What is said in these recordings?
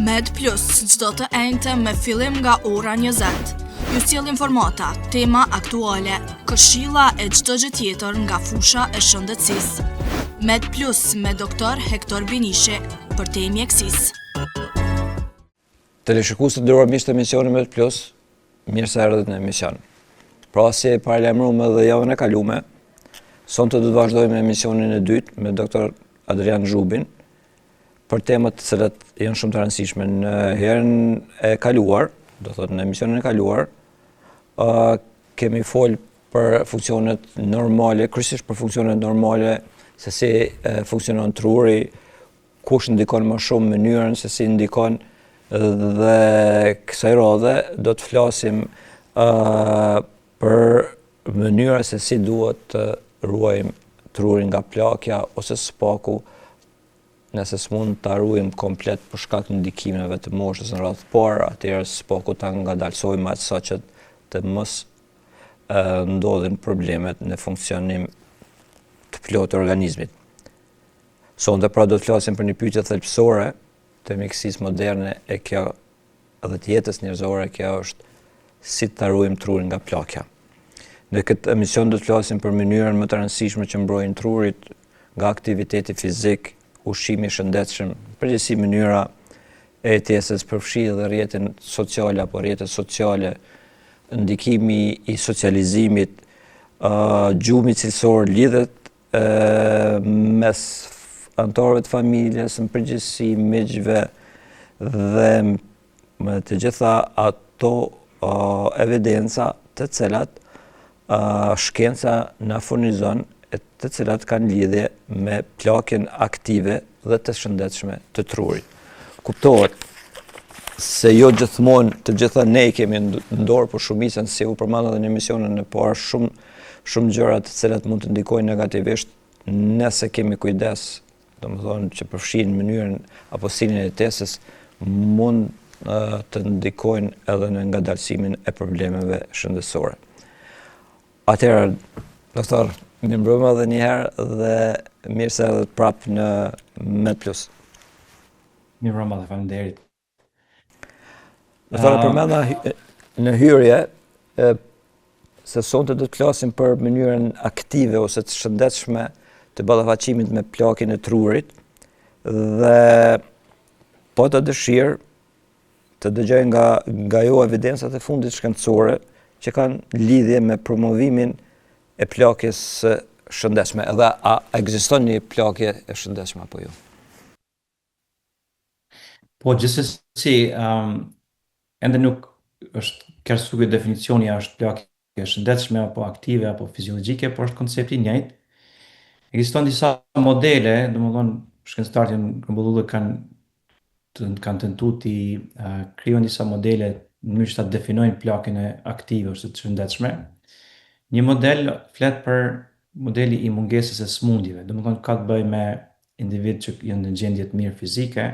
Med Plus, çdo të enjte me fillim nga ora 20. Ju sjell informata, tema aktuale, këshilla e çdo gjë tjetër nga fusha e shëndetësisë. Med Plus me doktor Hektor Binishi për te mjekësisë. Teleshikues të nderuar miq të emisionit Med Plus, mirë se erdhët në emision. Pra si e paralajmëruam edhe javën e kaluar, sonte do të vazhdojmë emisionin e dytë me doktor Adrian Zhubin për temat të cilat janë shumë të rëndësishme. Në herën e kaluar, do thotë në emisionin e kaluar, kemi folë për funksionet normale, kryesisht për funksionet normale, se si funksionon truri, kush ndikon më shumë mënyrën, se si ndikon, dhe kësaj radhe do të flasim për mënyra se si duhet të ruajmë trurin nga plakja ose spaku, nëse s'mund ta ruajmë komplet për shkak të ndikimeve të moshës në radhë të parë, atëherë spaku ta ngadalsojmë atë saqë të mos ndodhin problemet në funksionim të plotë të organizmit. Sonte pra do të flasim për një pyetje thelbësore të mjekësisë moderne e kjo edhe të jetës njerëzore, kjo është si ta ruajmë trurin nga plakja. Në këtë emision do të flasim për mënyrën më të rëndësishme që mbrojnë trurit nga aktiviteti fizik, ushqimi i shëndetshëm, përgjithësi mënyra e jetesës përfshi dhe rrjetin social apo rrjetet sociale, ndikimi i socializimit, gjumi cilësor, lidhet mes anëtarëve të familjes, në përgjithësi miqve dhe me të gjitha ato evidenca të cilat shkenca na furnizon, të cilat kanë lidhje me plakjen aktive dhe të shëndetshme të trurit. Kuptohet se jo gjithmonë të gjitha ne kemi në dorë, por shumicën, si u përmend edhe në emisionin e parë, shumë gjëra të cilat mund të ndikojnë negativisht nëse kemi kujdes, domethënë që përfshin mënyrën apo stilin e jetesës, mund të ndikojnë edhe në ngadalësimin e problemeve shëndetësore. Atëherë, doktor, mirë mbrëma edhe një herë dhe mirë se edhe prapë në Med Plus. Mirë mbrëma dhe faleminderit. Doktor, përmenda në hyrje se sonte do të flasim për mënyrën aktive ose të shëndetshme të ballafaqimit me plakjen e trurit dhe po të dëshirë të dëgjoj nga ju evidencat e fundit shkencore që kanë lidhje me promovimin e plakjes së shëndetshme, edhe a ekziston një plakje e shëndetshme apo jo? Po, gjithsesi, ende nuk është kërcësuar definicioni a është plakje e shëndetshme apo aktive apo fiziologjike, por është koncepti i njëjtë. Ekziston disa modele, domethënë shkencëtarët janë grumbulluar kanë tentuar të krijojnë disa modele në mënyrë që ta definojnë plakjen e aktive ose të shëndetshme. Një model flet për modeli i mungesës së smundjeve, domethënë ka të bëjë me individ që janë në gjendje të mirë fizike,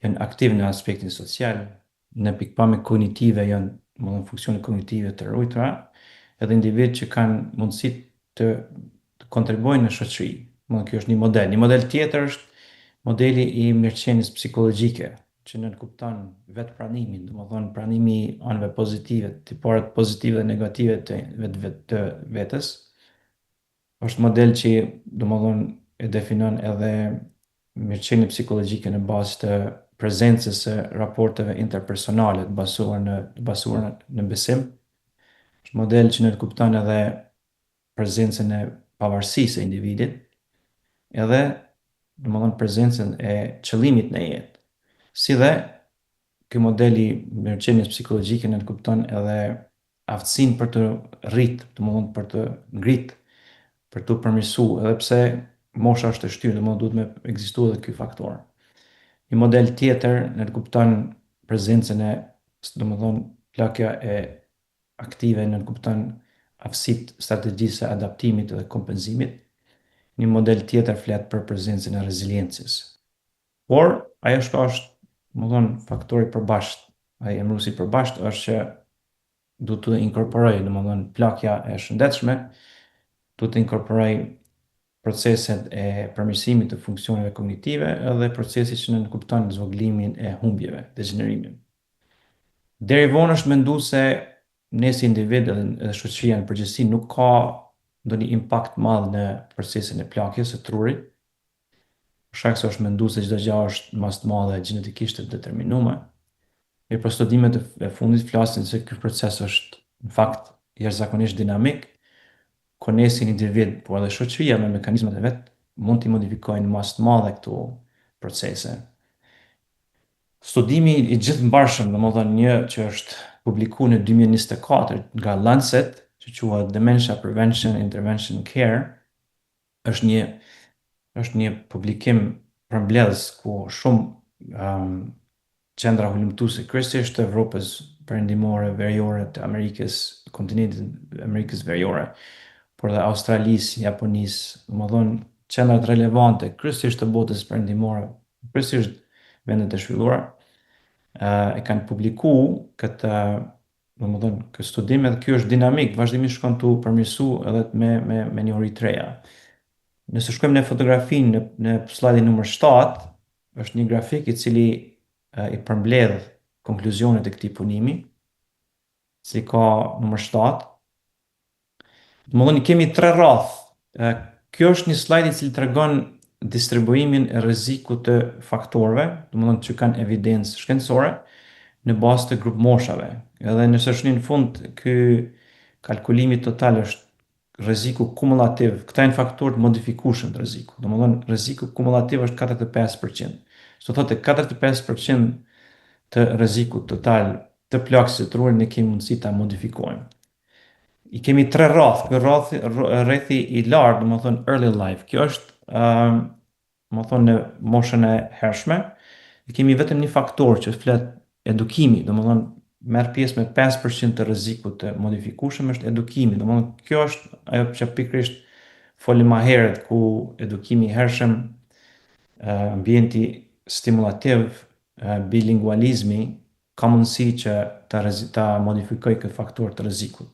janë aktiv në aspektin social, në pikpamje kognitive janë, domethënë funksione kognitive të ruajtura, edhe individ që kanë mundësi të kontribuojnë në shoqëri. Domethënë kjo është një model. Një model tjetër është modeli i mirëqenies psikologjike, që nënkupton vetë pranimin, domethënë pranimi i anëve pozitive, tiparet pozitive dhe negative të vetës. Është model që domethënë e definon edhe mirëqenien psikologjike në bazë të prezencës së raporteve interpersonale të basuara në besim. Është model që nënkupton edhe prezencën e pavarësisë së individit, edhe domethënë prezencën e qëllimit në jetë. Si dhe ky modeli mirëqenies psikologjike nënkupton edhe aftësinë për të rritë, domethënë për të ngritë, për të përmirësuar, edhe pse mosha është e shtyrë, domethënë duhet me ekzistuar edhe ky faktor. Një model tjetër nënkupton prezencën e, domethënë plakja e aktive nënkupton aftësitë strategjisë së adaptimit dhe kompenzimit. Një model tjetër flet për prezencën e reziliencës. Por ajo që është, domethënë faktori përbashkët, ai emëruesi i përbashkët është që duhet të inkorporoj, domethënë plakja e shëndetshme, duhet të inkorporoj proceset e përmirësimit të funksioneve kognitive edhe procesi që nënkupton zvogëlimin e humbjeve, degenerimin. Deri vonë është menduar se ne si individ edhe shoqëria në përgjithësi nuk ka ndonjë impakt madh në procesin e plakjes së trurit, për shkak se është menduar se çdo gjë është mas të madhe gjenetikisht e determinuar. Por studimet e fundit flasin se ky proces është në fakt jashtëzakonisht dinamik, ku ne si individ, po edhe shoqëria me mekanizmat e vet mund t'i modifikojnë mas të madhe këto procese. Studimi i gjithëmbarshëm, domethënë një që është publikuar në 2024 nga Lancet, që quhet Dementia Prevention Intervention Care, është një publikim përmbledhës ku shumë qendra hulumtuese kryesisht të Evropës perëndimore, veriore, të Amerikës, kontinentit Amerikës veriore, por dhe Australisë, Japonisë, domethënë qendrat relevante kryesisht të botës perëndimore, kryesisht vendet e zhvilluara, e kanë publikuar këtë studim edhe ky është dinamik, vazhdimisht shkon tu përmirësu edhe me njohuri të reja. Nëse shkojmë në fotografinë në slajdin numër 7, është një grafik i cili i përmbledh konkluzionet e këtij punimi, si ka numër 7. Domethënë kemi 3 rrath. Kjo është një slajd i cili tregon distribuimin e rrezikut të faktorëve, domethënë që kanë evidencë shkencore në bazë të grup moshave. Edhe nëse shihni në fund, ky kalkulimi total është rreziku kumulativ. Këta janë faktorët modifikueshëm të rrezikut. Domethënë rreziku kumulativ është 45%. Do thotë 45% të rrezikut total të plagës së trurit ne kemi mundësi ta modifikojmë. I kemi 3 rrath. Ky rrethi i lartë, domethënë early life. Kjo është domethënë në moshën e hershme. I kemi vetëm një faktor që flet edukimi, domethënë merr pjesë me 5% të rrezikut të modifikueshëm është edukimi. Domethënë kjo është ajo që pikërisht folëm më herët, ku edukimi i hershëm, ambienti stimulativ, bilingualizmi ka mundësi që ta modifikoj këtë faktor të rrezikut.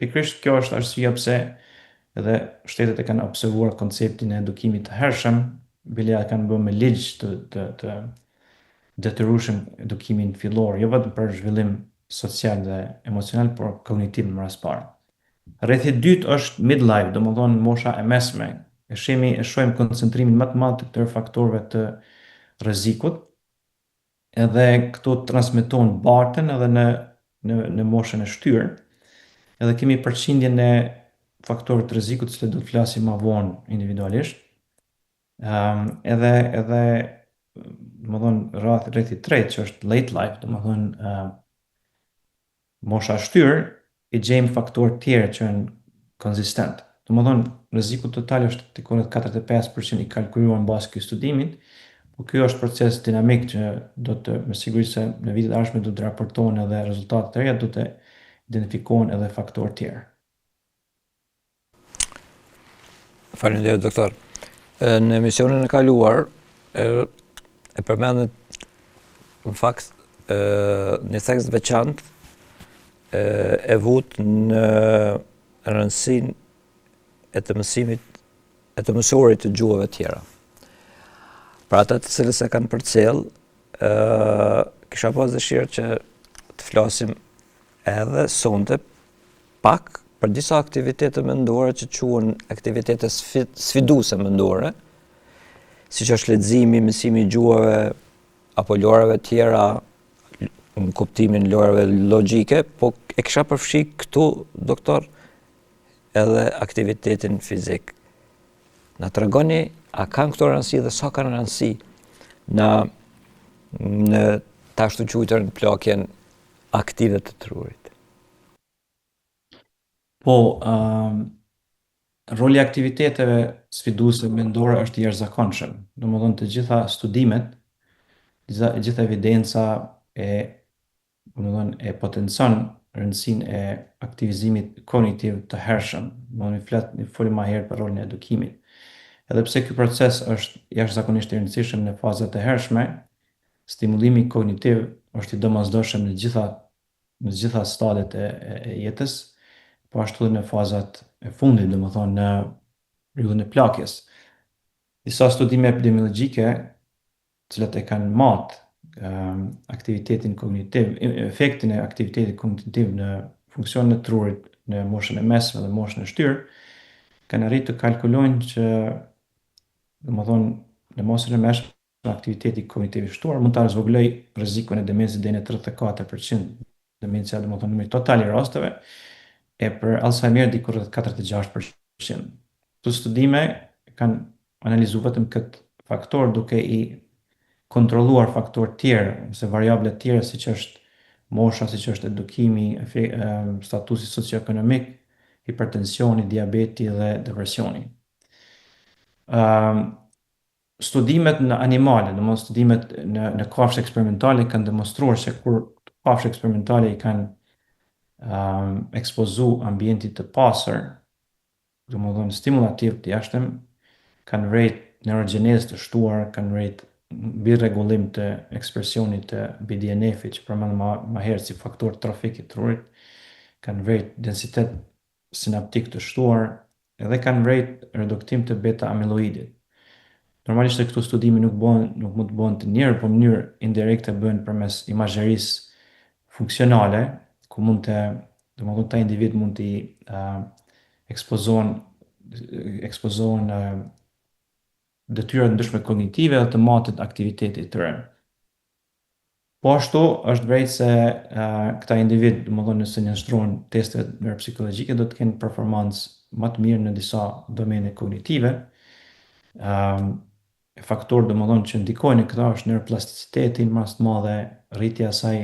Pikërisht kjo është arsyeja pse edhe shtetet e kanë observuar konceptin e edukimit të hershëm, bile kanë bërë me ligj të detyrueshëm edukimin fillor, jo vetëm për zhvillim social dhe emocional, por kognitiv në rast parë. Rrethi i dytë është midlife, domethënë mosha e mesme. E shohim koncentrimin më të madh të këtyre faktorëve të rrezikut, edhe këto transmetohen bartën edhe në moshën e shtyrë, edhe kemi përqindjen e faktorëve të rrezikut që do të flasim më vonë individualisht. Edhe domethënë rrethi i tretë që është late life, domethënë mosha e shtyrë, i gjejmë faktorë tjerë që janë konzistent. Domethënë rreziku total është diku në 45% i kalkuluar mbas këtij studimit. Po ky është proces dinamik që do të me siguri se në vitet e ardhshme do të raportohen edhe rezultate të reja, do të identifikohen edhe faktorë tjerë. Faleminderit doktor. Në emisionin e kaluar e përmendet në fakt një tekst veçantë e vut në rëndësinë e të mësimit e të mësuarit të gjuhëve tjera. Për ata të cilës e kanë përcjell, kisha pas dëshirë që të flasim edhe sonte pak për disa aktivitete mendore që quhen aktivitete sfiduese mendore, siç është leximi, mësimi i gjuhëve apo lorave tjera në kuptimin lorave logjike, po e kisha përfshi këtu, doktor, edhe aktivitetin fizik. Na tregoni, a kanë këto rëndësi dhe sa kanë rëndësi në ta ashtu quajtur plakjen aktive të trurit? Po, roli i aktiviteteve sfiduese mendore është i jashtëzakonshëm. Domethënë të gjitha studimet, të gjitha evidenca e potencon rëndësinë e aktivizimit kognitiv të hershëm. Domethënë folim më herë për rolin e edukimit. Edhe pse ky proces është jashtëzakonisht i rëndësishëm në fazat e hershme, stimulimi kognitiv është i domosdoshëm në gjitha stadiet e jetës, po ashtu edhe në fazat e fundit, domethënë në periudhën e plakjes. Disa studime epidemiologjike, cilat e kanë matë aktivitetin kognitiv, efektin e aktivitetit kognitiv në funksionin e trurit në moshën e mesme dhe moshën e shtyrë, kanë arritur të kalkulojnë që, domethënë, në moshën e mesme aktiviteti kognitiv i shtuar mund ta zvogëloj rrezikun e demencës deri në 34%, demencia domethënë numri total i rasteve, e për Alzheimer diku rreth 46%. Këto studime kanë analizuar vetëm këtë faktor duke i kontrolluar faktorë tjerë ose variable tjera siç është mosha, siç është edukimi, statusi socioekonomik, hipertensioni, diabeti dhe depresioni. Studimet në animale, domethënë studimet në kafshë eksperimentale kanë demonstruar se kur kafshë eksperimentale i kanë ekspozu ambientit të pastër, domethënë stimulativ të jashtëm, kanë vrejt neurogjenezë të shtuar, kanë vrejt mbi rregullim të ekspresionit të BDNF-it që përmendëm më herët si faktor trafik i trurit, kanë vrejt densitet sinaptik të shtuar edhe kanë vrejt reduktim të beta amiloidit. Normalisht këto studime nuk mund të bëhen të njerë, por në mënyrë indirekte bëhen përmes imazherisë funksionale, ku domethënë ta individ mund të ekspozohen detyrat ndryshme kognitive dhe të matit aktivitetit të tyre. Po ashtu është vërejtë se këta individ, domethënë nëse nënshtrohen testeve neuropsikologjike, do të kenë performancë më të mirë në disa domene kognitive. Faktorë domethënë që ndikojnë në këta është neuroplasticiteti, në mas të madhe rritja e asaj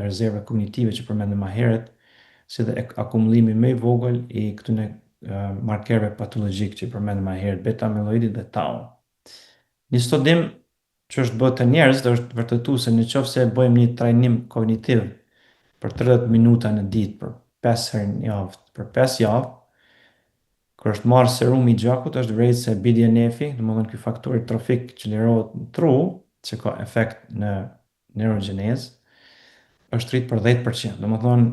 rezerve kognitive që përmendëm më herët, si dhe akumullimi më i vogël i këtyre markerëve patologjik që përmendëm më herët, beta amiloidit dhe tau. Një studim që është bërë të njerëz dhe është vërtetuar se nëse bëjmë një trajnim kognitiv për 30 minuta në ditë për 5 herë në javë, për 5 javë, kur është marrë serumi i gjakut, është vërejtë se BDNF-i, domethënë ky faktori trafik që lirohet në tru, që ka efekt në neurogjenezë, është rrit për 10%. Domethënë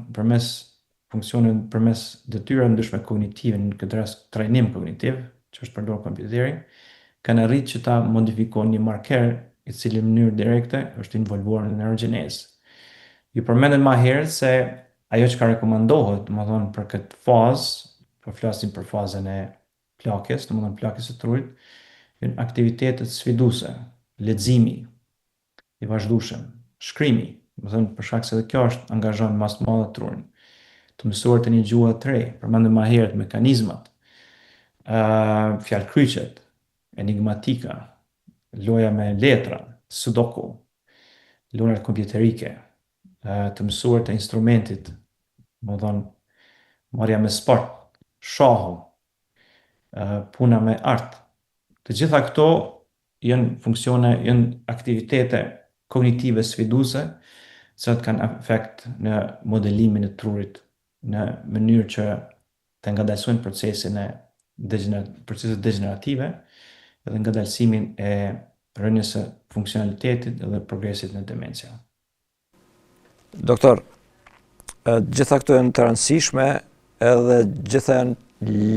përmes detyrave ndryshme kognitive, në këtë rast trajnim kognitiv, që është përdorur kompjuteri, kanë arritë që ta modifikojnë një marker i cili në mënyrë direkte është involvuar në neurogjenezë. Ju përmendën më herët se ajo që ka rekomandohet, domethënë për këtë fazë, po flasim për fazën e plakjes, domethënë plakjes së trurit, janë aktivitetet sfiduese, leximi i vazhdueshëm, shkrimi, domethënë për shkak se edhe kjo është angazhon mas të madhe trurin. Të mësuar të një gjuhë të re, përmendëm më herët mekanizmat, fjalëkryqet, enigmatika, loja me letra, sudoku, lojat kompjuterike, të mësuar të instrumentit, domethënë marrja me sport, shahu, puna me art. Të gjitha këto janë aktivitete kognitive sfiduese, që kanë efekt në modelimin e trurit në mënyrë që të ngadalsojnë proceset degenerative edhe ngadalësimin e rënies së funksionalitetit dhe progresit në demencia. Doktor, gjitha këto janë të rëndësishme edhe gjitha janë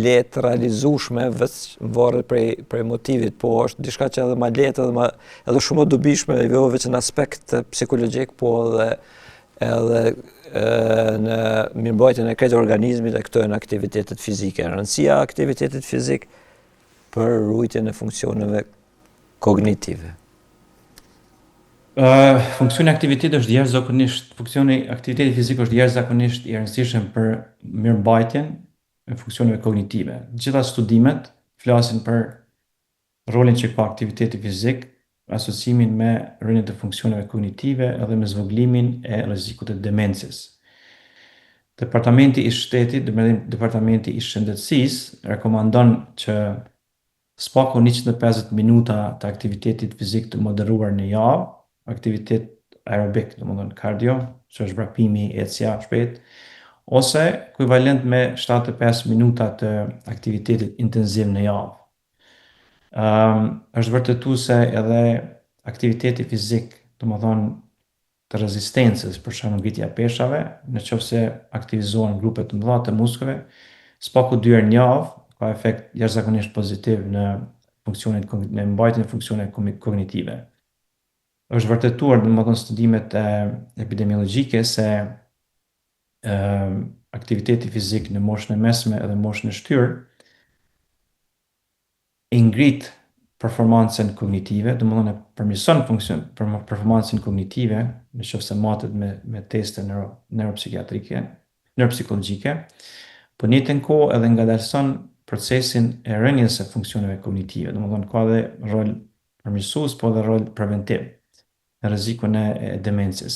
lehtë realizueshme varet prej motivit, po është diçka që edhe më lehtë edhe shumë e dobishme, jo vetëm në aspekt psikologjik, po edhe në mirëmbajtjen e krejt organizmit dhe këto janë aktivitetet fizike. Rëndësia e aktivitetit fizik për rujtjen e funksioneve kognitive. Funksioni aktiviteti aktiviteti fizik është jashtëzakonisht i rëndësishëm për mirëmbajtjen e funksioneve kognitive. Gjitha studimet flasin për rolin që ka aktiviteti fizik, asociimin me rënien e funksioneve kognitive edhe me zvogëlimin e rrezikut të demencës. Departamenti i Shtetit, Departamenti i Shëndetësisë rekomandon që spaku 150 minuta të aktivitetit fizik të moderuar në javë, aktivitet aerobik, domethënë kardio, që është vrapimi, ecja shpejt, ose ekuivalent me 75 minuta të aktivitetit intenziv në javë. Është vërtetuar se edhe aktiviteti fizik, domethënë të rezistencës për shkak ngritja e peshave, nëse aktivizohen grupe të mëdha të muskujve, spaku 2 herë në javë ka efekt jashtëzakonisht pozitiv në me mbajtjen e funksioneve kognitive. Është vërtetuar domethënë studimet epidemiologjike se aktiviteti fizik në moshën e mesme edhe moshën e shtyrë i ngrit performancën kognitive, domethënë e përmirëson performancën kognitive, nëse matet me teste neuropsikologjike, por në të njëjtën kohë edhe ngadalëson procesin e rënies së funksioneve kognitive, domethënë ka edhe rol përmirësues, po edhe rol preventiv në rrezikun e demencës.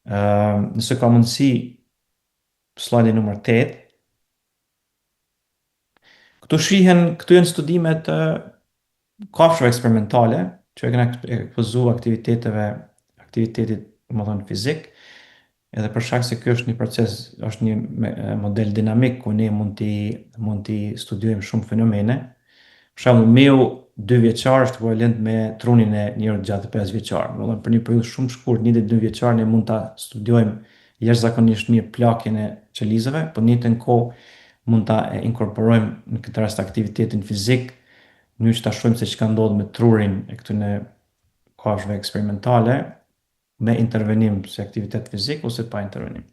Nëse ka mundësi, slajdi numër 8. Këtu janë studimet kafshëve eksperimentale që e kanë ekspozuar aktivitetit domethënë fizik, edhe për shkak se ky është një proces, është një model dinamik ku ne mund t'i studiojmë shumë fenomene. Për shembull, meu 2 vjeçar është ekuivalent me trunin e njëri gjatë 5 vjeçar. Domethënë për një periudhë shumë shkurt, 1-2 vjeçar, ne mund ta studiojmë jashtëzakonisht mirë plakjen e qelizave, por në të njëjtën kohë mund ta inkorporojmë në këtë rast aktivitetin fizik, në mënyrë që ta shohim se çka ndodh me trurin e këtyre kafshëve eksperimentale me intervenim si aktivitet fizik ose pa intervenim.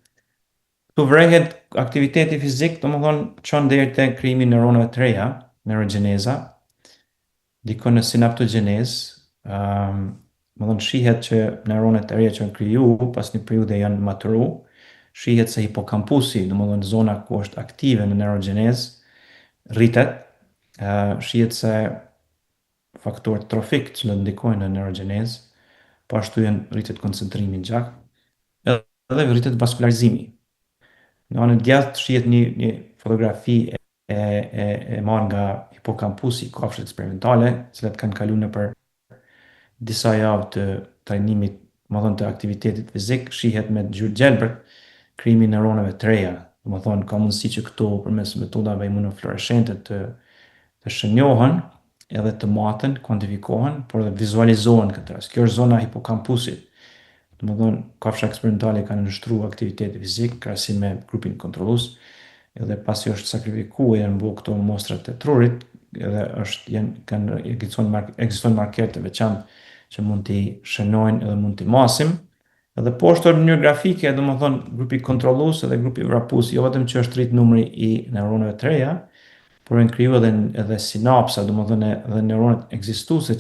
Këtu vrehet aktiviteti fizik, domethënë çon deri te krijimi i neuronave të reja, neurogjeneza, dikon në sinaptogjenezë, domethënë shihet që neuronet e reja që janë kriju pas një periudhe janë maturu, shihet se hipokampusi, domethënë zona ku është aktive në neurogjenezë, rritet, shihet se faktorët trofik që ndikojnë në neurogjenezë, po ashtu rritet koncentrimi në gjak, edhe rritet vaskularizimi. Në anën djathtë shihet një fotografi e marrë nga hipokampusi i kafshëve eksperimentale, të cilat kanë kaluar nëpër disa javë të trajnimit, domethënë të aktivitetit fizik, shihet me ngjyrë gjelbër krijimi i neuronave të reja. Domethënë ka mundësi që këto përmes metodave imunofluoreshente të shënjohen edhe të maten, kuantifikohen, por edhe vizualizohen këtë rast. Kjo është zona e hipokampusit. Domethënë kafsha eksperimentale kanë nështruar aktivitetin fizik krahasim me grupin kontrollues, edhe pasi është sakrifikuar janë bërë këto mostrat e trurit, edhe ekzistojnë markerë të veçantë që mund t'i shënojnë edhe mund t'i masim. Edhe poshtë në mënyrë grafike, domethënë grupi kontrollues edhe grupi vrapues, jo vetëm që është rrit numri i neuronave të reja, por janë krijuar edhe sinapsa, domethënë edhe neuronet ekzistuese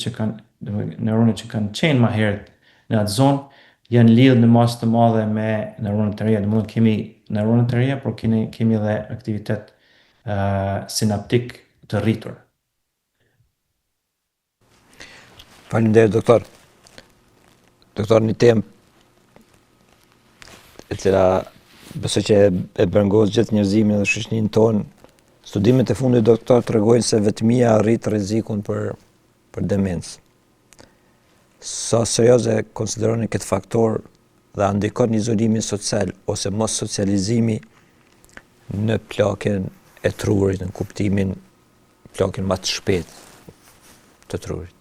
neuronet që kanë qenë më herët në atë zonë, janë lidhur në masë të madhe me neuronet të reja. Domethënë kemi neuronet të reja, por kemi edhe aktivitet sinaptik të rritur. Faleminderit doktor. Doktor, një temë e cila besoj që e bërngos gjithë njerëzimin dhe shoqërinë tonë. Studimet e fundit doktor tregojnë se vetmia arrit rrezikun për demencë. Sa serioze konsideroni këtë faktor dhe a ndikon izolimi social ose mos socializimi në plakjen e trurit, në kuptimin plakjen më të shpejtë të trurit?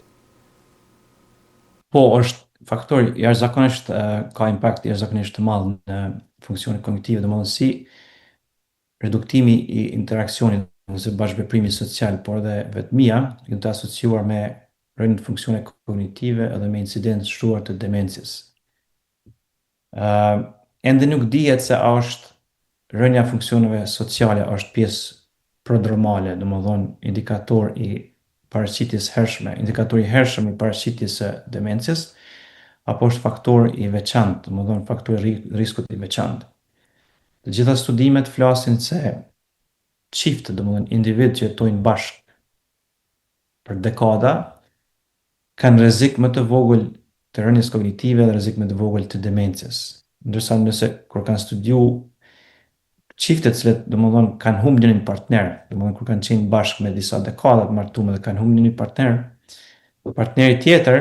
Po, është faktor jashtëzakonisht ka impakt jashtëzakonisht të madh në funksionet kognitive, domethënë si reduktimi i interaksionit ose bashkëveprimi social, por edhe vetmia janë të asociuar me rënien e funksioneve kognitive edhe me incidencë shtuar të demencës. Ende nuk dihet se a është rënja e funksioneve sociale është pjesë prodromale, domethënë indikator i paraqitjes hershme, indikatori i hershëm i paraqitjes së demencës, apo është faktor i veçantë, domethënë faktor i riskut i veçantë. Të gjitha studimet flasin se çifte, domethënë individ që jetojnë bashkë për dekada, kanë rrezik më të vogël të rënies kognitive dhe rrezik më të vogël të demencës. Ndërsa nëse kur kanë studiu çiftet që domethënë kanë humbur një partner, domethënë kur kanë qenë bashkë me disa dekada të martuar dhe kanë humbur një partner, partneri tjetër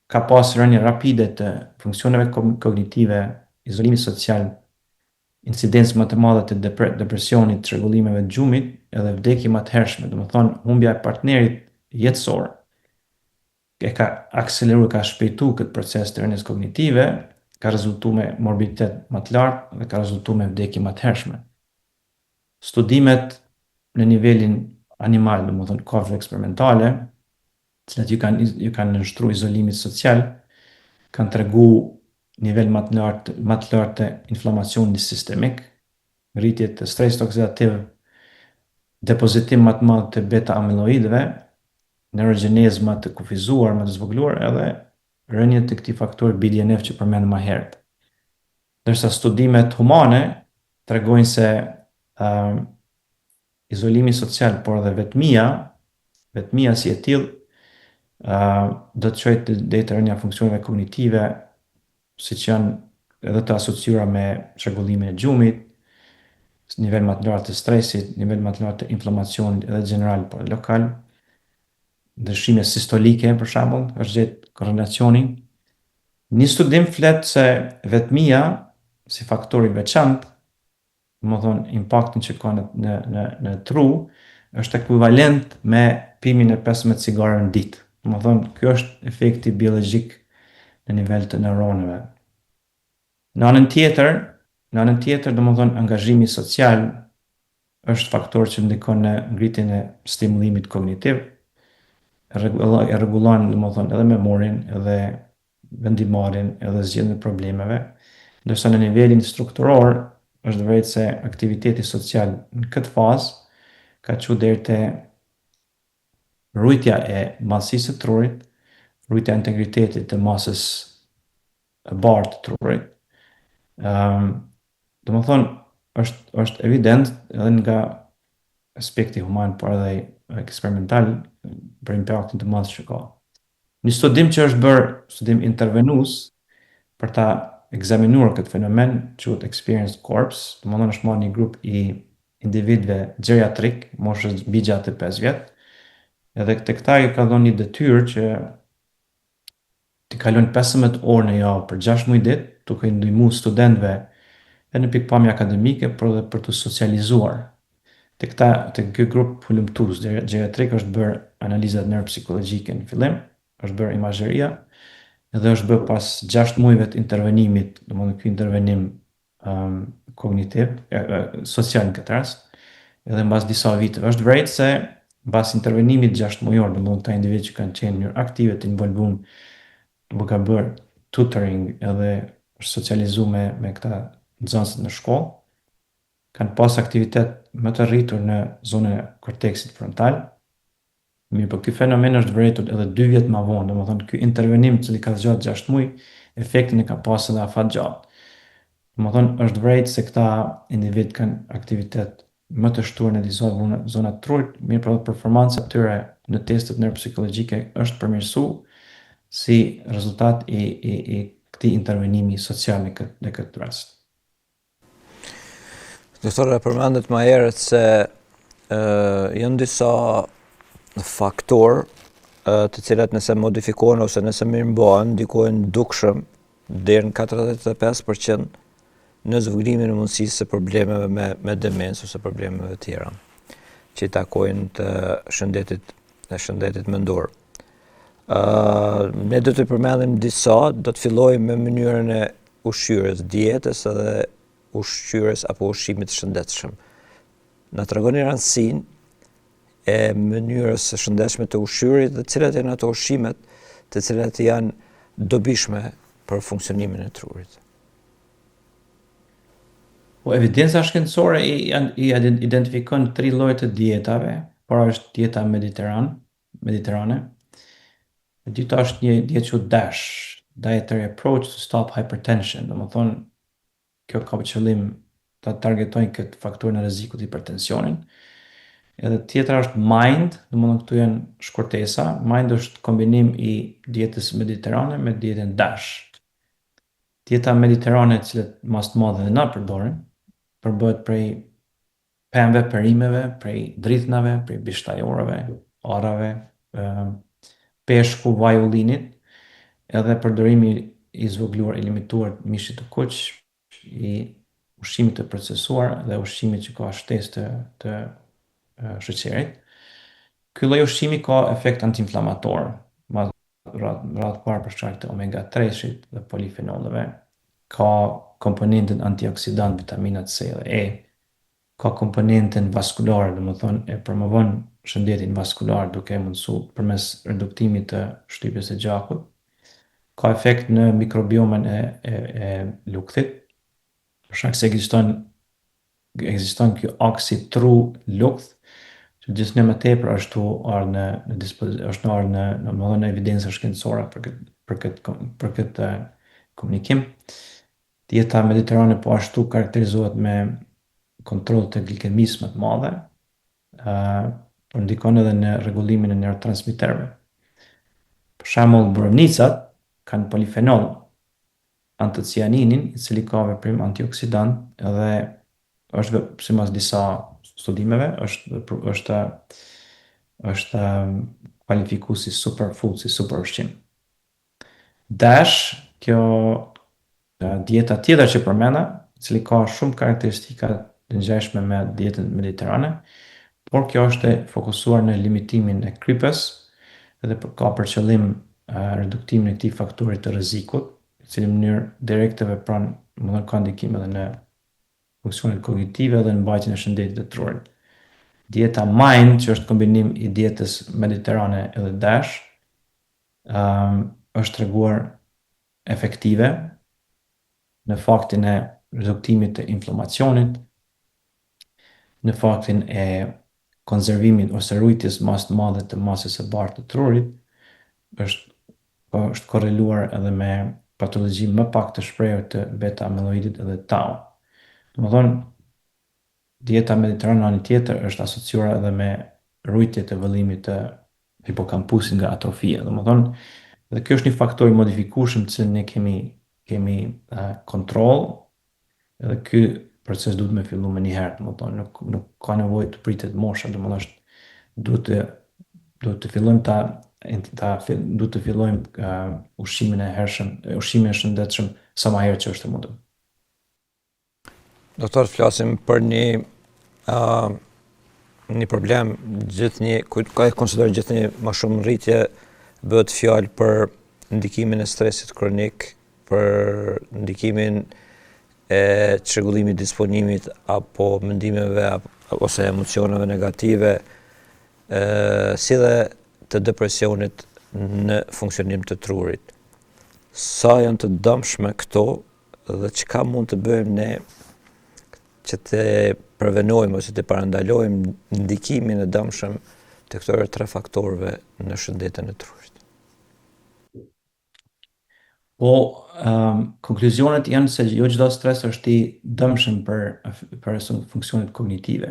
ka pas rënje rapide të funksioneve kognitive, izolimi social, incidencë më të madhe të depresionit, çrregullimeve të gjumit edhe vdekje më të hershme. Domethënë humbja e partnerit jetësor e ka akseleruar, ka shpejtuar këtë proces të rënies kognitive, ka rezultuar me morbiditet më të lartë dhe ka rezultuar me vdekje më të hershme. Studimet në nivelin animal, domethënë kafshë eksperimentale, të cilat ju kanë nështru izolimit social, kanë tregu nivel më të lartë të inflamacionit sistemik, rritje të stresit oksidativ, depozitim më të madh të beta amiloidëve, neurogjenezë më të kufizuar, më të zvogëluar, edhe rënje të këtij faktori BDNF që përmendëm më herët. Ndërsa studimet humane tregojnë se izolimi social, por edhe vetmia si e tillë, do të çojë deri te rënja e funksioneve kognitive, siç janë edhe të asociuara me çrregullimin e gjumit, nivel më të lartë të stresit, nivel më të lartë të inflamacionit edhe general por lokal, ndryshime sistolike për shembull, është gjetë korrelacioni. Një studim flet se vetmia si faktor i veçantë, domethënë impaktin që ka në tru, është ekuivalent me pimin e 15 cigare në ditë. Domethënë ky është efekti biologjik në nivel të neuronëve. Në anën tjetër, domethënë angazhimi social është faktor që ndikon në ngritjen e stimullimit kognitiv, e rregullon domethënë edhe memorin, edhe vendimarrjen, edhe zgjedhjen e problemeve, ndërsa në nivelin strukturor është vërtet se aktiviteti social në këtë fazë ka çuar deri te rrujtja e madhësisë së trurit, rrujtja e integritetit të masës e bardhë të trurit. Domethënë është evident edhe nga aspekti human, por edhe eksperimental për impaktin të madh që ka. Një studim që është bërë, studim intervenues, për ta ekzaminuar këtë fenomen, quhet Experience Corps, domethënë është marrë një grup i individëve geriatrik, moshës mbi 65 vjet, edhe këta i ka dhënë një detyrë që të kalojnë 15 orë në javë për 6 muaj ditë, duke i ndihmuar studentëve edhe në pikpamje akademike, por edhe për të socializuar. Te ky grup hulumtues geriatrik është bërë analizat neuropsikologjike në fillim, është bërë imazheria, edhe është bërë pas 6 muajve të intervenimit, domethënë ky intervenim kognitiv, social në këtë rast, edhe mbas disa viteve. Është vërejtë se mbas intervenimit 6 muajor, domethënë këta individ që kanë qenë në mënyrë aktive të involvuar, duke ka bërë tutoring edhe është socializuar me këta nxënësit në shkollë, kanë pas aktivitet më të rritur në zonën e korteksit frontal. Mirë, po ky fenomen është vërejtur edhe 2 vjet më vonë, domethënë ky intervenim i cili ka zgjatur 6 muaj, efektin e ka pasur edhe afatgjatë. Domethënë është vërejtë se këta individ kanë aktivitet më të shtuar në disa zona të trurit, mirë, por performanca e tyre në testet neuropsikologjike është përmirësuar si rezultat i këtij intervenimi social në këtë rast. Doktore, përmendet më herët se janë disa faktorë të cilat nëse modifikohen ose nëse mirëmbahen, ndikojnë dukshëm deri në 45% në zvogëlimin e mundësisë së problemeve me demencë ose problemeve të tjera që i takojnë të shëndetit mendor. Ne do të përmendim disa, do të fillojmë me mënyrën e ushqyerjes, dietës edhe ushqyerjes apo ushqimit të shëndetshëm. Na tregoni rëndësinë e mënyrës së shëndetshme të ushqyerit dhe cilat janë ato ushqimet të cilat janë dobishme për funksionimin e trurit. Po evidenca shkencore i identifikon 3 lloje të dietave. Para është dieta mediterane. E dyta është një dietë që DASH, Dietary Approach to Stop Hypertension, domethënë kjo ka për qëllim ta targetojnë këtë faktorin e rrezikut të hipertensionit. Edhe tjetra është MIND, domethënë këtu janë shkurtesa. MIND është kombinim i dietës mediterane me dietën DASH. Dieta mediterane, e cilët mas të madhe dhe na përdorin, përbëhet prej pemëve, perimeve, prej drithnave, prej bishtajorave, arrave, peshku, vaj ullinit, edhe përdorimi i zvogëluar, i limituar të mishit të kuq, i ushqimit të procesuar dhe ushqimit që ka shtesë të sheqerit. Ky lloj ushqimi ka efekt antiinflamator, radhë parë për shkak të omega-3-shit dhe polifenollëve, ka komponentën antioksidant, vitaminat C dhe E, ka komponenten vaskulare, dhe më thonë e promovon shëndetin vaskular duke mundësu përmes reduktimit të shtypjes së gjakut. Ka efekt në mikrobiomën e lukthit, për shkak se ekziston ky oksid tru lukth, që gjithnjë më tepër është në evidenca shkencore për këtë komunikim. Dieta mediterane po ashtu karakterizohet me kontroll të glikemisë më të madhe, por ndikon edhe në rregullimin e neurotransmiterëve. Për shembull, borovnicat kanë polifenol, antocianinin, i cili ka veprim antioksidant edhe është sipas disa studimeve është kualifikuar si superfood, si super ushqim. Dash, kjo dieta tjetër që përmenda, i cili ka shumë karakteristika të ngjashme me dietën mediterane, por kjo është e fokusuar në limitimin e krypës dhe ka për qëllim reduktimin e këtij faktori të rrezikut, i cili në mënyrë direkte vepron, domethënë ka ndikim edhe në funksionet kognitive dhe në mbajtjen e shëndetit të trurit. Dieta MIND, që është kombinim i dietës mediterane edhe DASH, është treguar efektive në faktin e reduktimit të inflamacionit, në faktin e konservimit ose rujtjes mas të madhe të masës së bardhë të trurit, është korreluar edhe me patologji më pak të shprehur të beta amiloidit edhe tau. Domethënë, dieta mediterane në anën tjetër është asociuar edhe me rujtje të vëllimit të hipokampusit nga atrofia. Domethënë, dhe kjo është një faktor i modifikueshëm që ne kemi kontroll, edhe ky proces duhet me fillu me njëherë, domethënë nuk ka nevojë të pritet mosha, domethënë duhet të fillojmë ushqimin e hershëm, ushqimin e shëndetshëm sa më herët që është e mundshëm. Doktor, flasim për një problem, ka e konsideruar gjithnjë më shumë rritje bëhet fjalë për ndikimin e stresit kronik, për ndikimin e çrregullimit disponimit apo mendimeve ose emocioneve negative, si dhe të depresionit në funksionim të trurit. Sa janë të dëmshme këto dhe çka mund të bëjmë ne që të prevenojmë ose të parandalojmë ndikimin e dëmshëm të këtyre tre faktorëve në shëndetin e trurit? Po, konkluzionet janë se jo çdo stres është i dëmshëm për funksionet kognitive.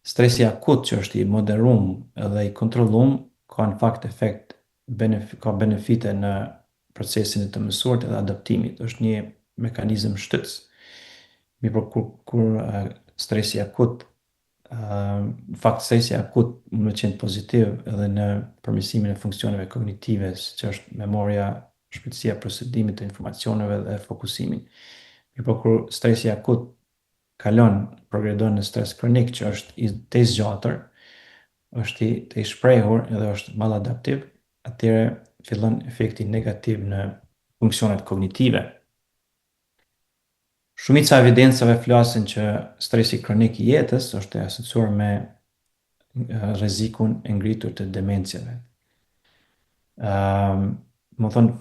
Stresi akut që është i moderum edhe i kontrollum ka në fakt ka benefite në procesin e të mësuarit edhe adaptimit. Është një mekanizëm shtytës. Mirë, kur stresi akut, në fakt stresi akut mund të qenë pozitiv edhe në përmirësimin e funksioneve kognitive, që është memoria, shpejtësia procedimit të informacioneve dhe fokusimin. Mirë, kur stresi akut progredon në stres kronik që është i të zgjatër, është i të shprehur edhe është maladaptiv, atëherë fillon efekti negativ në funksionet kognitive. Shumica e evidencave flasin që stresi kronik i jetës është e asociuar me rrezikun e ngritur të demencjave. Më thonë,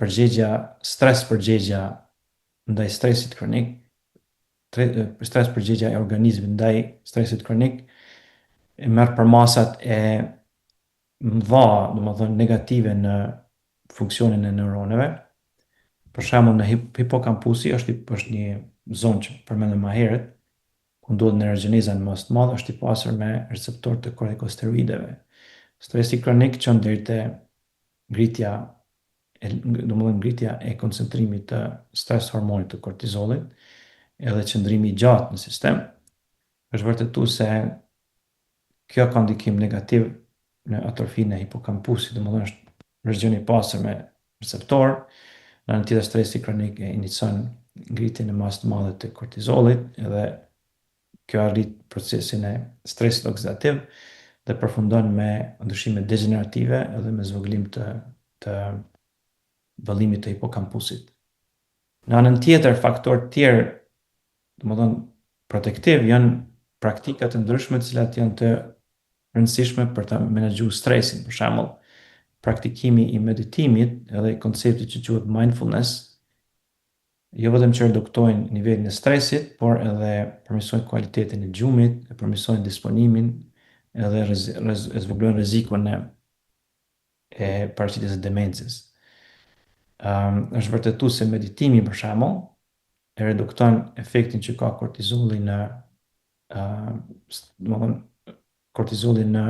përgjegja ndaj stresit kronik, përgjegja e organizmit ndaj stresit kronik e merr për masat e mëdha, domethënë negative në funksionin e neuroneve. Për shembull, në hipokampusi është një zonë që përmendëm më herët, ku ndodhet neurogeneza në mas të madhe, është i pasur me receptorë të kortikosteroideve. Stresi kronik çon deri te ngritja e koncentrimit të stres hormonit të kortizolit, edhe qëndrimi i gjatë në sistem. Është vërtetuar se kjo ka ndikim negativ në atrofinë e hipokampusit, domethënë është region i pasur me receptor, në anën tjetër stresi kronik e inicion ngritjen e masë të madhe të kortizolit, edhe kjo arrit procesin e stresit oksidativ dhe përfundon me ndryshime degenerative edhe me zvogëlim të vëllimit të hipokampusit. Në anën tjetër, faktorë tjerë, domethënë protektiv janë praktika të ndryshme të cilat janë të rëndësishme për ta menaxhuar stresin. Për shembull, praktikimi i meditimit edhe i konceptit që quhet mindfulness jo vetëm që reduktojnë nivelin e stresit, por edhe përmirësojnë cilëtetin e gjumit, e përmirësojnë disponimin, edhe zvogëlojnë rrezikun e paraqitjes së demencës. Është vërtetuar se meditimi për shembull e redukton efektin që ka kortizolli në domethënë kortizolli në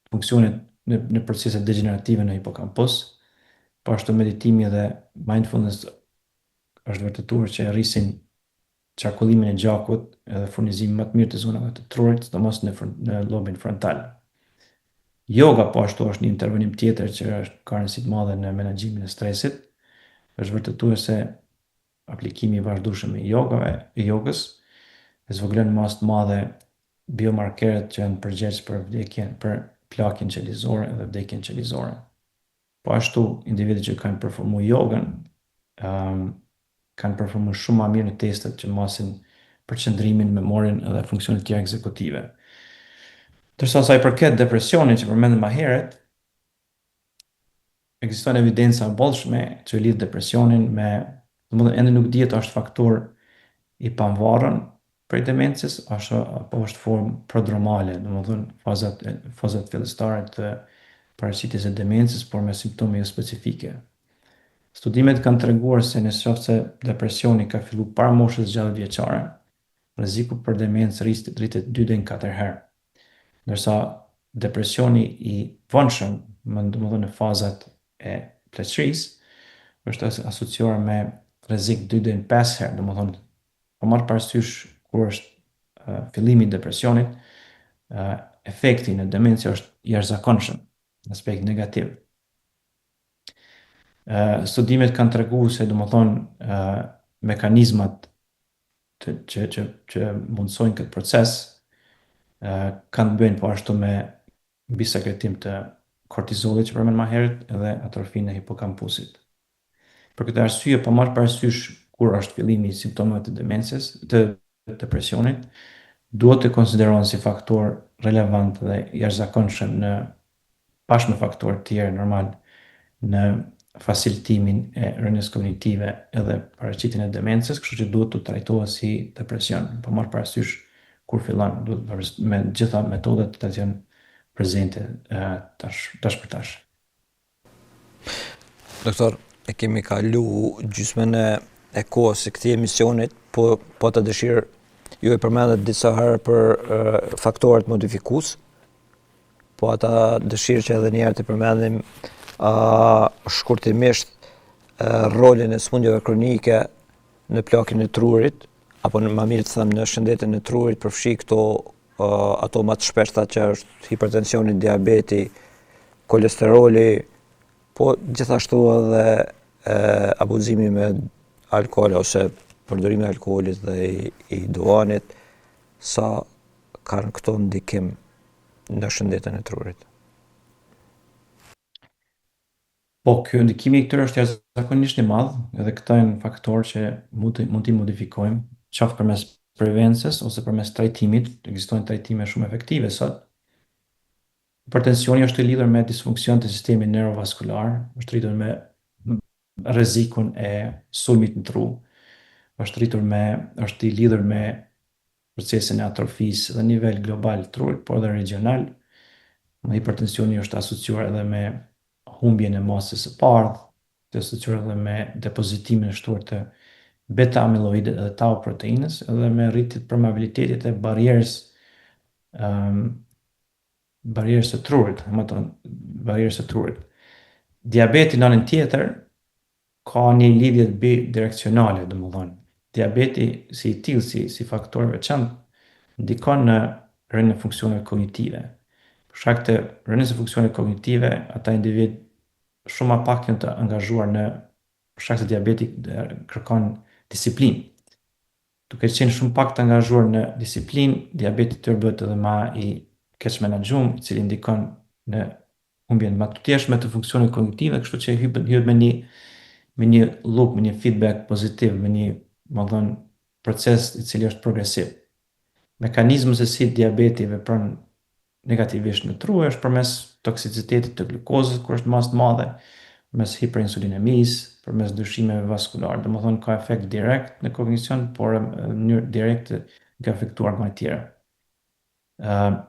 funksionet në proceset degenerative në hipokampus. Po ashtu meditimi dhe mindfulness është vërtetuar që rrisin qarkullimin e gjakut edhe furnizimin më të mirë të zonave të trurit, sidomos në lobin frontal. Yoga po ashtu është një intervenim tjetër që ka rëndësi të madhe në menaxhimin e stresit. Është vërtetuar se aplikimi i vazhdueshëm i jogës zvogëlon masë të madhe biomarkerët që janë përgjegjës për plagën qelizore dhe vdekjen qelizore. Po ashtu, individët që kanë performuar jogën kanë performuar shumë më mirë në testet që masin përqendrimin, memorien dhe funksionet tjera ekzekutive. Ndërsa sa i përket depresionit që përmendëm më herët, ekziston evidenca e bollshme që lidh depresionin me, domethënë ende nuk dihet a është faktor i pavarur prej demencës apo është formë prodromale, domethënë fazat fillestare të paraqitjes së demencës, por me simptome jo specifike. Studimet kanë treguar se nëse depresioni ka filluar para moshës 60 vjeçare, rreziku për demencë rritet 2 deri në 4 herë. Ndërsa depresioni i vonshëm, domethënë në fazat e pleqërisë, është asociuar me rrezik 2 deri në 5 herë, domethënë pa marrë parasysh kur është fillimi i depresionit, efekti në demencë është jashtëzakonshëm në aspekt negativ. Studimet kanë treguar se domethënë mekanizmat që mundsojnë këtë proces kanë të bëjnë po ashtu me bisekretim të kortizollit që përmend më herët edhe atrofinë e hipokampusit. Për këtë arsye, pa marrë parasysh kur është fillimi i simptomeve të demencës, të depresionit, duhet të konsiderohen si faktor relevant dhe jashtëzakonshëm në bashkë me faktorë tjerë normal në facilitimin e rënies kognitive edhe paraqitjen e demencës, kështu që duhet të trajtohet si depresion, pa marrë parasysh kur fillon, duhet me gjitha metodat të jenë prezente tash për tash. Doktor, e kemi kalu gjysmën e kohës së këtij emisionit, po të dëshirë ju e përmendet disa herë për faktorët modifikues, po ata dëshirë që edhe njerë të përmendim shkurtimisht rolin e sëmundjeve kronike në plagën e trurit, apo më mirë të them në shëndetin e trurit, përfshi ato më të shpeshta që është hipertensioni, diabeti, kolesteroli, po gjithashtu edhe abuzimi me alkool ose përdorimi i alkoolit dhe i duanit, sa kanë këto ndikim në shëndetin e trurit. Po, ky ndikimi i këtyre është jashtëzakonisht i madh, edhe këta janë faktorë që mund t'i modifikojmë, qoftë përmes prevencës ose përmes trajtimit. Ekzistojnë trajtime shumë efektive sot. Hipertensioni është i lidhur me disfunksion të sistemit neurovaskular, është rritur me rrezikun e sulmit në tru, është i lidhur me procesin e atrofisë dhe nivel global të trurit, por edhe regional. Hipertensioni është asociuar edhe me humbjen e masës së bardhë, të asociuar edhe me depozitimin e shtuar të beta-amiloidit dhe tau proteinës, edhe me rritje të probabilitetit e barierës së trurit, barierës së trurit. Diabeti në anën tjetër ka një lidhje bidireksionale, domethënë. Diabeti si i tillë, si faktor veçantë ndikon në rënien e funksioneve kognitive. Për shkak të rënies së funksioneve kognitive, ata individ shumë më pak janë të angazhuar për shkak se diabeti kërkon disiplinë. Duke qenë shumë pak të angazhuar në disiplinë, diabeti tyre bëhet edhe më i keq menaxhuar, i cili ndikon në humbjen më të thjeshtë të funksioneve kognitive, kështu që hyet me një loop, me një feedback pozitiv, me një, proces i cili është progresiv. Mekanizmi se si diabeti vepron negativisht në tru është përmes toksicitetit të glukozës kur është mas të madhe, përmes hiperinsulinemisë, përmes ndryshimeve vaskulare. Domethënë ka efekt direkt në kognicion, por në mënyrë direkte ka efektuar më tjera.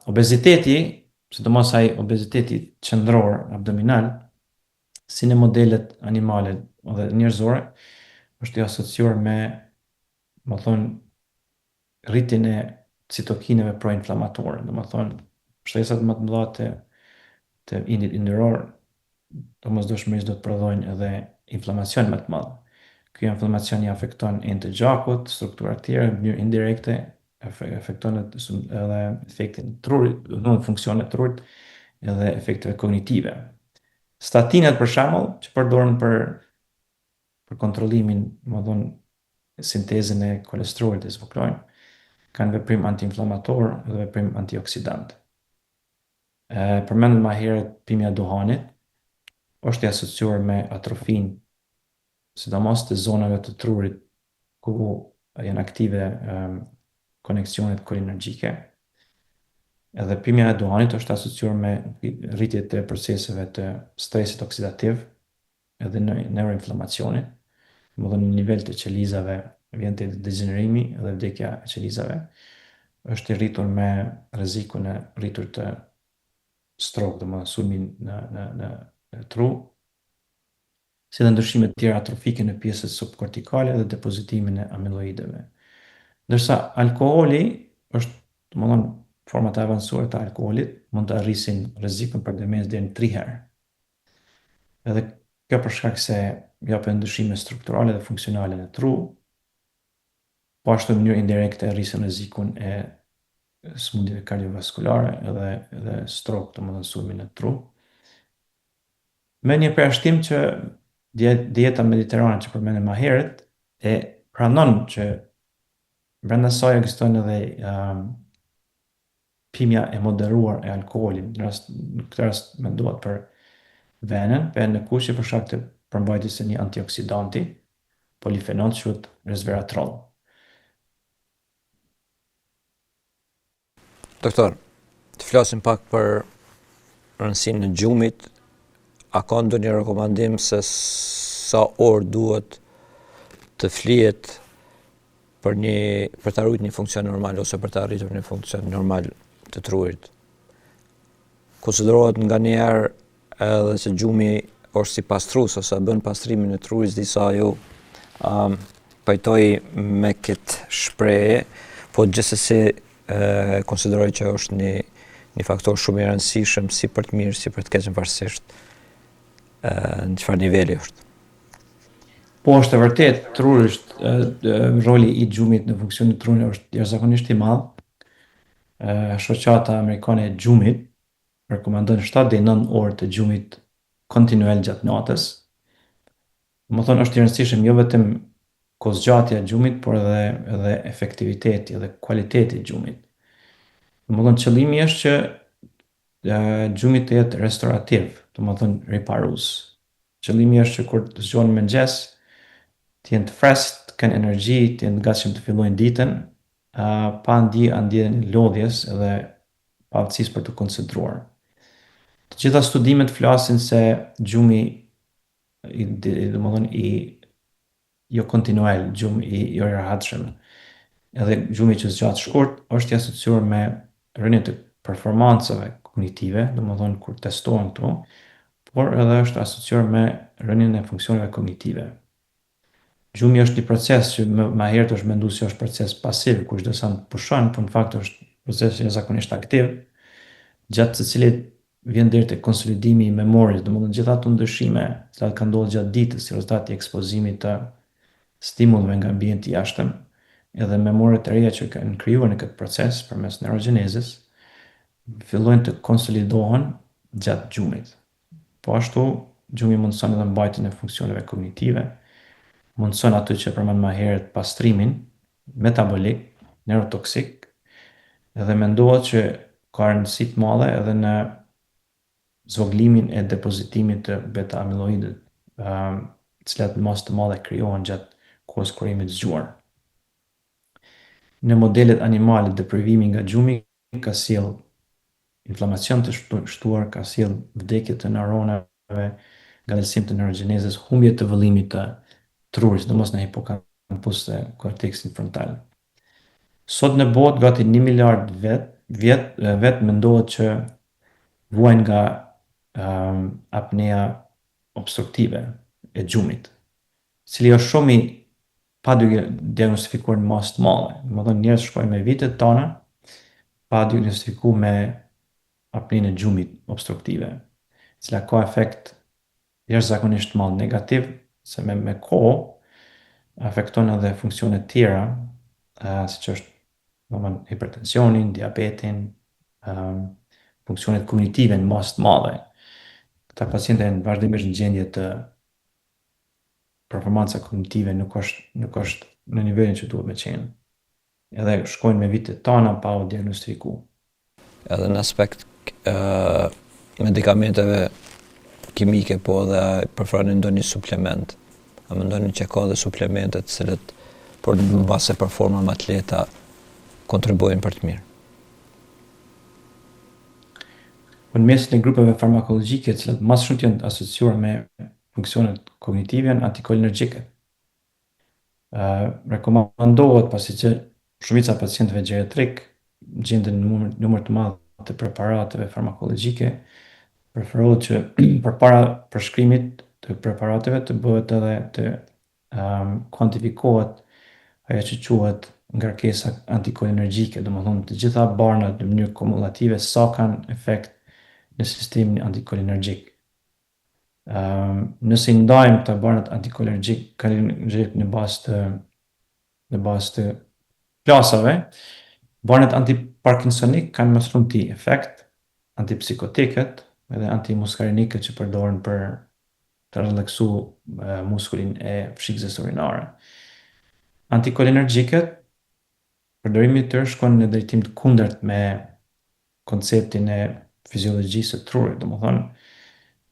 Obeziteti, sidomos ai obeziteti qendror abdominal, si në modelet animale dhe njerëzore, është i asociuar me, më thonë, rritjen e citokineve proinflamatore. Domethënë, shtresat më të mëdha të indit yndyror, domosdoshmërisht do të prodhojnë edhe inflamacion më të madh. Ky inflamacion i afekton endë të gjakut, struktura të tjera në mënyrë indirekte, afekton edhe efektin e trurit, në funksionet e trurit, edhe efekteve kognitive. Statinat për shembull, që përdoren për kontrollimin, domethënë sintezën e kolesterolit e zbuklojnë, kanë veprim antiinflamator dhe veprim antioksidant. Përmendëm më herët pimja e duhanit, është i asociuar me atrofin, sidomos të zonave të trurit ku janë aktive koneksionet kolinergjike. Edhe pimja e duhanit është asociuar me rritje të proceseve të stresit oksidativ edhe neuroinflamacionit, domethënë në nivel të qelizave vjen te degenerimi dhe vdekja e qelizave, është i rritur me rrezikun e rritur të stroke, domethënë sulmin në tru, si dhe ndryshime të tjera atrofike në pjesët subkortikale dhe depozitimin e amiloideve. Ndërsa alkooli është, domethënë format e avancuara të alkoolit mund të arrisin rrezikun për demencë deri në 3 herë. Edhe kjo për shkak se japin ndryshime strukturale dhe funksionale në tru, po ashtu në mënyrë indirekte rrisin rrezikun e smundjeve kardiovaskulare edhe stroke, domethënë sulmin në tru. Me një përjashtim që dieta mediterane që përmendëm më herët e pranon që brenda saj ekziston edhe pimja e moderuar e alkoolit. Në këtë rast mendohet për venën në kushte për shkak të përmbajtjes së një antioksidanti, polifenol që quhet resveratrol. Doktor, të flasim pak për rëndësinë e gjumit. A ka ndonjë rekomandim se sa orë duhet të flihet për të arritur një funksion normal ose për të arritur një funksion normal të trurit? Konsiderohet nganjëherë edhe se gjumi është si pastrues ose bën pastrimin e trurit, disa ju pajtoj me këtë shprehje, po gjithsesi konsideroj që është një faktor shumë i rëndësishëm si për të mirë, si për të keq, pavarësisht në çfarë niveli është. Po është e vërtet, truri roli i gjumit në funksionin e trurit është jashtëzakonisht i madh. Shoqata amerikane e gjumit rekomandon 7 deri 9 orë të gjumit kontinual gjatë natës. Domethënë është i rëndësishëm jo vetëm kozgjatja e gjumit, por edhe efektiviteti dhe kualiteti i gjumit. Domethënë qëllimi është që gjumi të jetë restaurativ, domethënë riparues. Qëllimi është që kur të zgjohen në mëngjes, të jenë të freskët, të kenë energji, të jenë të gatshëm të fillojnë ditën, pa ndjen lodhjes edhe pa aftësisë për të koncentruar. Të gjitha studimet flasin se gjumi domethënë jo kontinual, gjumi i jo i rehatshëm, edhe gjumi që zgjatet shkurt është i asociuar me rënien të performancave kognitive, domethënë kur testohen këto, por edhe është asociuar me rënien e funksioneve kognitive. Gjumi është një proces që më herët është menduar se është proces pasiv, ku çdo sa pushon, por në fakt është proces jashtëzakonisht aktiv, gjatë të cilit vjen deri te konsolidimi i memorisë, domethënë gjithë ato ndryshime që kanë ndodhur gjatë ditës si rezultat i ekspozimit të stimullave nga ambienti i jashtëm, edhe memoret e reja që kanë krijuar në këtë proces përmes neurogjenezës, fillojnë të konsolidohen gjatë gjumit. Po ashtu, gjumi mundson edhe mbajtjen e funksioneve kognitive, mundson atë që përmend më herët pastrimin metabolik, neurotoksik, edhe mendohet që ka rëndësi të madhe edhe në zvoglimin e depozitimit të beta amiloidit, të cilat në masë të madhe krijohen gjatë kohës kurimit zgjuar. Në modelet animale, deprivimi nga gjumi ka sjell inflamacion të shtuar, ka sjell vdekje të neuronave, ngadalësim të neurogjenezës, humbje të vëllimit të trurit, sidomos në hipokampus dhe korteksin frontal. Sot në botë gati 1 miliard vet mendohet që vuajnë nga apnea obstruktive e gjumit, cili është shumë i pa diagnostifikuar në masë të madhe. Domethënë njerëz shkojnë me vitet tona pa diagnostifikuar me apnenë e gjumit obstruktive, e cila ka efekt jashtëzakonisht të madh negativ, se me kohë afekton edhe funksione tjera, siç është domethënë hipertensionin, diabetin, funksionet kognitive në masë të madhe. Këta pacientë janë vazhdimisht në gjendje të performanca kognitive nuk është në nivelin që duhet me qenë. Edhe shkojnë me vitet tona pa u diagnostifiku. Edhe në aspekt medikamenteve kimike, po edhe preferoni ndonjë suplement. A mendoni që ka dhe suplementet të cilët për mbase performa më të lehta kontribuojnë për të mirë? Në mesin e grupeve farmakologjike, të cilat më shumë janë asociuar me funksionet kognitive, janë antikolinergjike. Rekomandohet, pasi që shumica e pacientëve geriatrik gjenden në numër të madh të preparateve farmakologjike, preferohet që përpara përshkrimit të preparateve të bëhet edhe të kuantifikohet ajo që quhet ngarkesa antikolinergjike, domethënë të gjitha barnat në mënyrë kumulative sa kanë efekt në sistemin antikolinergjik. Nëse i ndajmë të barnat antikolinergjik në bazë të plasave, barnat antiparkinsonik kanë më shumë efekt, antipsikotikët edhe antimuskarinikët që përdoren për të relaksu muskulin e fshikëzës urinare. Antikolinergjikët, përdorimi i tyre shkon në drejtim të kundërt me konceptin e fiziologjisë së trurit, domethënë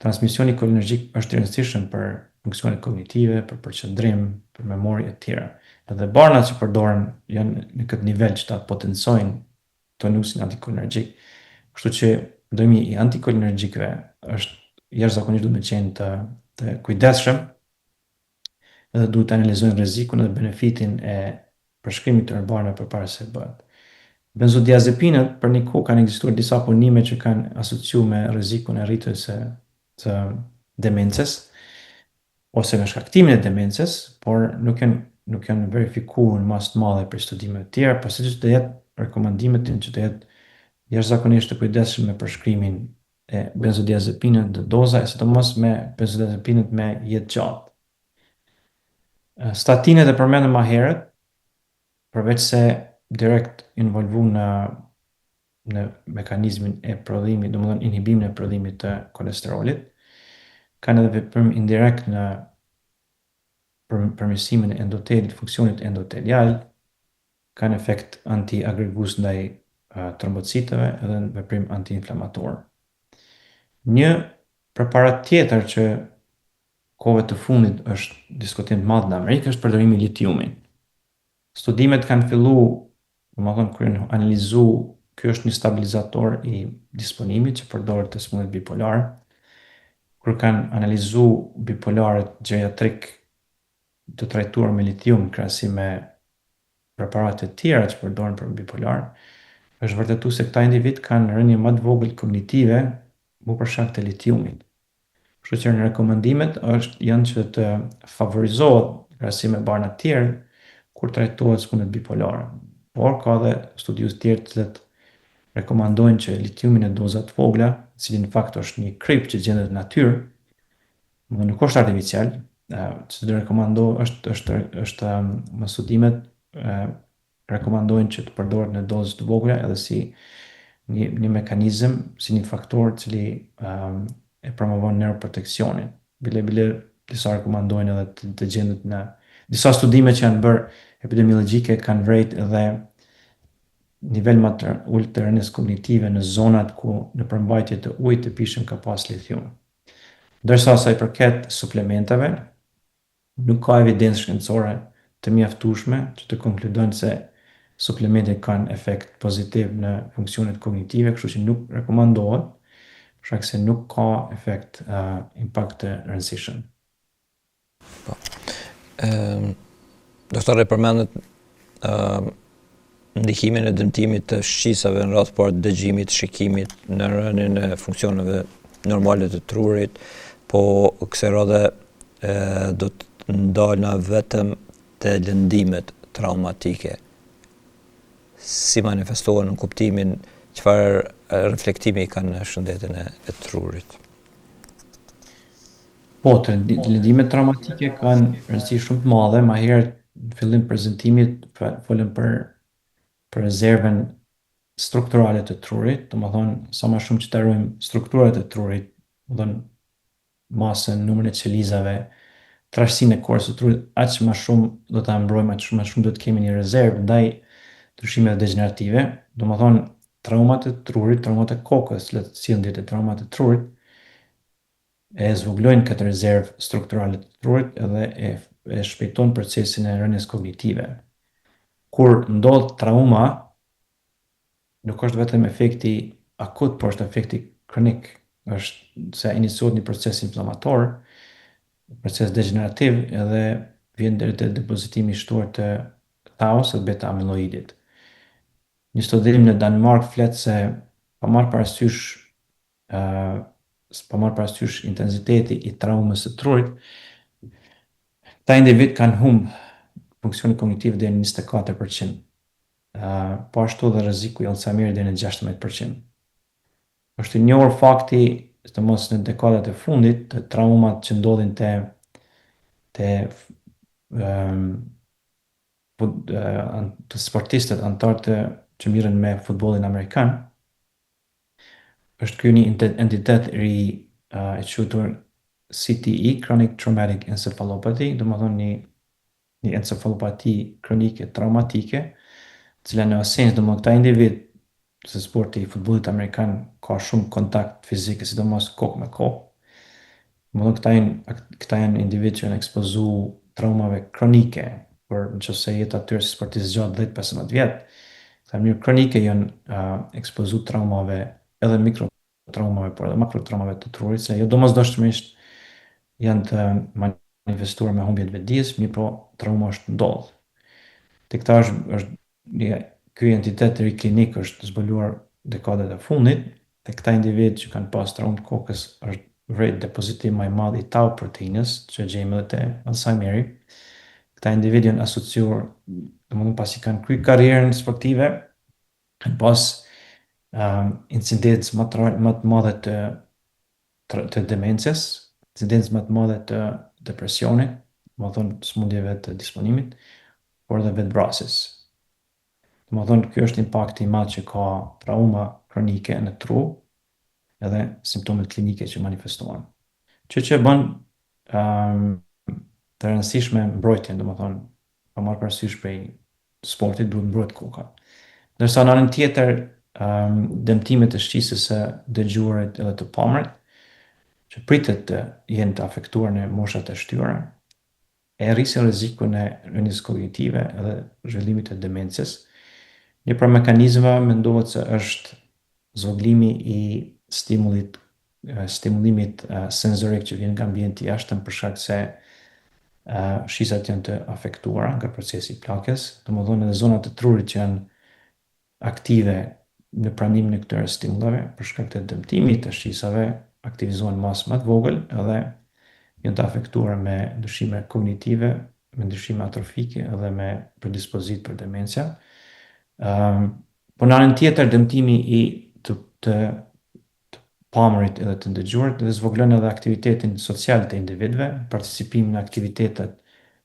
transmisioni kolinergjik është i rëndësishëm për funksionet kognitive, për përqendrim, për memori e tjera. Edhe barnat që përdoren janë në këtë nivel që ta potencojnë tonusin antikolinergjik, kështu që përdorimi i antikolinergjikëve është jashtëzakonisht duhet të qenë të kujdesshëm, edhe duhet të analizojnë rrezikun dhe benefitin e përshkrimit të barnave përpara se bëhet. Benzodiazepinët për një kohë kanë ekzistuar disa punime që kanë asociuar me rrezikun e rritjes të demencës ose me shkaktimin e demencës, por nuk janë verifikuar në masë të madhe për studime të tjera, pasi që të jetë rekomandimet që të jetë jashtëzakonisht të kujdesshëm me përshkrimin e benzodiazepinëve në doza, e sidomos me benzodiazepinët me jetë gjatë. Statinët e përmendëm më herët, përveç se direkt involvu në mekanizmin e prodhimit, domethënë inhibimin e prodhimit të kolesterolit, kanë edhe veprim indirekt në përmirësimin e endotelit, funksionit endotelial, kanë efekt antiagregues ndaj trombocitëve edhe në veprim antiinflamator. Një preparat tjetër që kohëve të fundit është diskutim të madh në Amerikë është përdorimi i litiumit. Studimet kanë filluar, domethënë kur janë analizu, ky është një stabilizator i disponimit që përdoret te smundjet bipolare. Kur kanë analizu bipolarët geriatrik të trajtuar me litium krahasim me preparate të tjera që përdoren për bipolar, është vërtetuar se këta individ kanë rënje më të vogël kognitive për shkak të litiumit. Kështu që në rekomandimet janë që të favorizohet krahasim me barna të tjerë kur trajtohet smundjet bipolare. Por ka edhe studiues të tjerë që rekomandojnë që litiumin në doza të vogla, i cili në fakt është një krip që gjendet në natyrë, nuk është artificial, që është më studimet rekomandojnë që të përdoret në dozë të vogla edhe si një mekanizëm, si një faktor i cili e promovon neuroproteksionin. Bile disa rekomandojnë edhe të gjendet në disa studime që janë bërë epidemiologjike kanë vrejt edhe nivel më të ulët të rënies kognitive në zonat ku në përmbajtje të ujit të pishëm ka pas litium. Ndërsa sa i përket suplementeve, nuk ka evidencë shkencore të mjaftueshme që të konkludojnë se suplementet kanë efekt pozitiv në funksionet kognitive, kështu që nuk rekomandohet, për shkak se nuk ka efekt impakt të rëndësishëm. Doktore, përmendet ndikimin e dëmtimit të shqisave në radhë parë dëgjimit, shikimit në rënien e funksioneve normale të trurit, po kësaj radhe do të ndalna vetëm te lëndimet traumatike. Si manifestohen në kuptimin çfarë reflektimi kanë në shëndetin e trurit? Po, të lëndimet traumatike kanë rëndësi shumë të madhe. Ma herët në fillim prezantimit folëm për rezervën strukturale të trurit, domethënë sa më shumë që të ruajmë strukturat e trurit, domethënë masën, numrin e qelizave, trashësinë e korës së trurit, aq më shumë do ta mbrojmë, aq më shumë do të kemi një rezervë ndaj ndryshimeve degenerative. Domethënë traumat e trurit, traumat e kokës, le të cilën ditë traumat e trurit, e zvoglojnë këtë rezervë strukturale të trurit edhe e shpejtojnë procesin e rënies kognitive. Kur ndodh trauma, nuk është vetëm efekti akut, por është efekti kronik. Është se iniciohet një proces inflamator, proces degenerativ, edhe vjen deri te depozitimi i shtuar të thaus dhe beta amiloidit. Një studim në Danmark flet se pa marrë parasysh intensiteti i traumës së trurit, ta individ kanë humb funksionin kognitiv deri në 24%. Po ashtu dhe rreziku i Alzheimerit deri në 16%. Është i njohur fakti, sidomos në dekadat e fundit, të traumat që ndodhin të sportistët antarë që mirën me futbollin amerikan. Është ky një entitet i ri e quajtur CTE, Chronic Traumatic Encephalopathy, domethënë një encefalopati kronike traumatike, cila në esencë domethënë këta individ, se sporti i futbollit amerikan ka shumë kontakt fizik, sidomos kokë me kokë. Domethënë këta janë individ që janë ekspozu traumave kronike, por nëse jeta e tyre si sportist zgjat 10-15 vjet, këta mënyrë kronike janë ekspozu traumave, edhe mikrotraumave, por edhe makrotraumave të trurit, se jo domosdoshmërisht janë të manifestuar me humbje të vetdijes, mirë po trauma është ndodh. Te këta është ky entitet i klinik është zbuluar dekadat e fundit, te këta individ që kanë pas traumë kokës është vret depozitim më i madh i tau proteinës, që gjejmë edhe te Alzheimeri. Këta individ janë asociuar, domethënë pasi kanë kryer karrierën sportive, kanë pas incidencë më të madhe të demencës, incidencë më të madhe të depresionit, domethënë smundjeve të disponimit, por edhe vetvrasjes. Domethënë ky është impakti i madh që ka trauma kronike në tru, edhe simptomet klinike që manifestohen. Që bën të rëndësishme mbrojtjen, domethënë pa marrë parasysh prej sportit duhet mbrojt koka. Ndërsa në anën tjetër, dëmtimet e shqisës së dëgjuarit edhe të pamërit, që pritet të jenë të afektuar në moshat e shtyra, e rrisin rrezikun e rënies kognitive edhe zhvillimit të demencës. Një prej mekanizmave mendohet se është zvoglimi i stimulimit senzorik që vjen nga ambienti jashtëm, për shkak se shqisat janë të afektuara nga procesi i plakjes, domethënë edhe zonat e trurit që janë aktive në pranimin e këtyre stimulave, për shkak të dëmtimit të shqisave, aktivizohen masë më të vogël edhe janë të afektuara me ndryshime kognitive, me ndryshime atrofike edhe me predispozit për demencia. Po në anën tjetër, dëmtimi i të pamërit edhe të ndëgjuarit dhe zvoglon edhe aktivitetin social të individëve, participimin në aktivitetet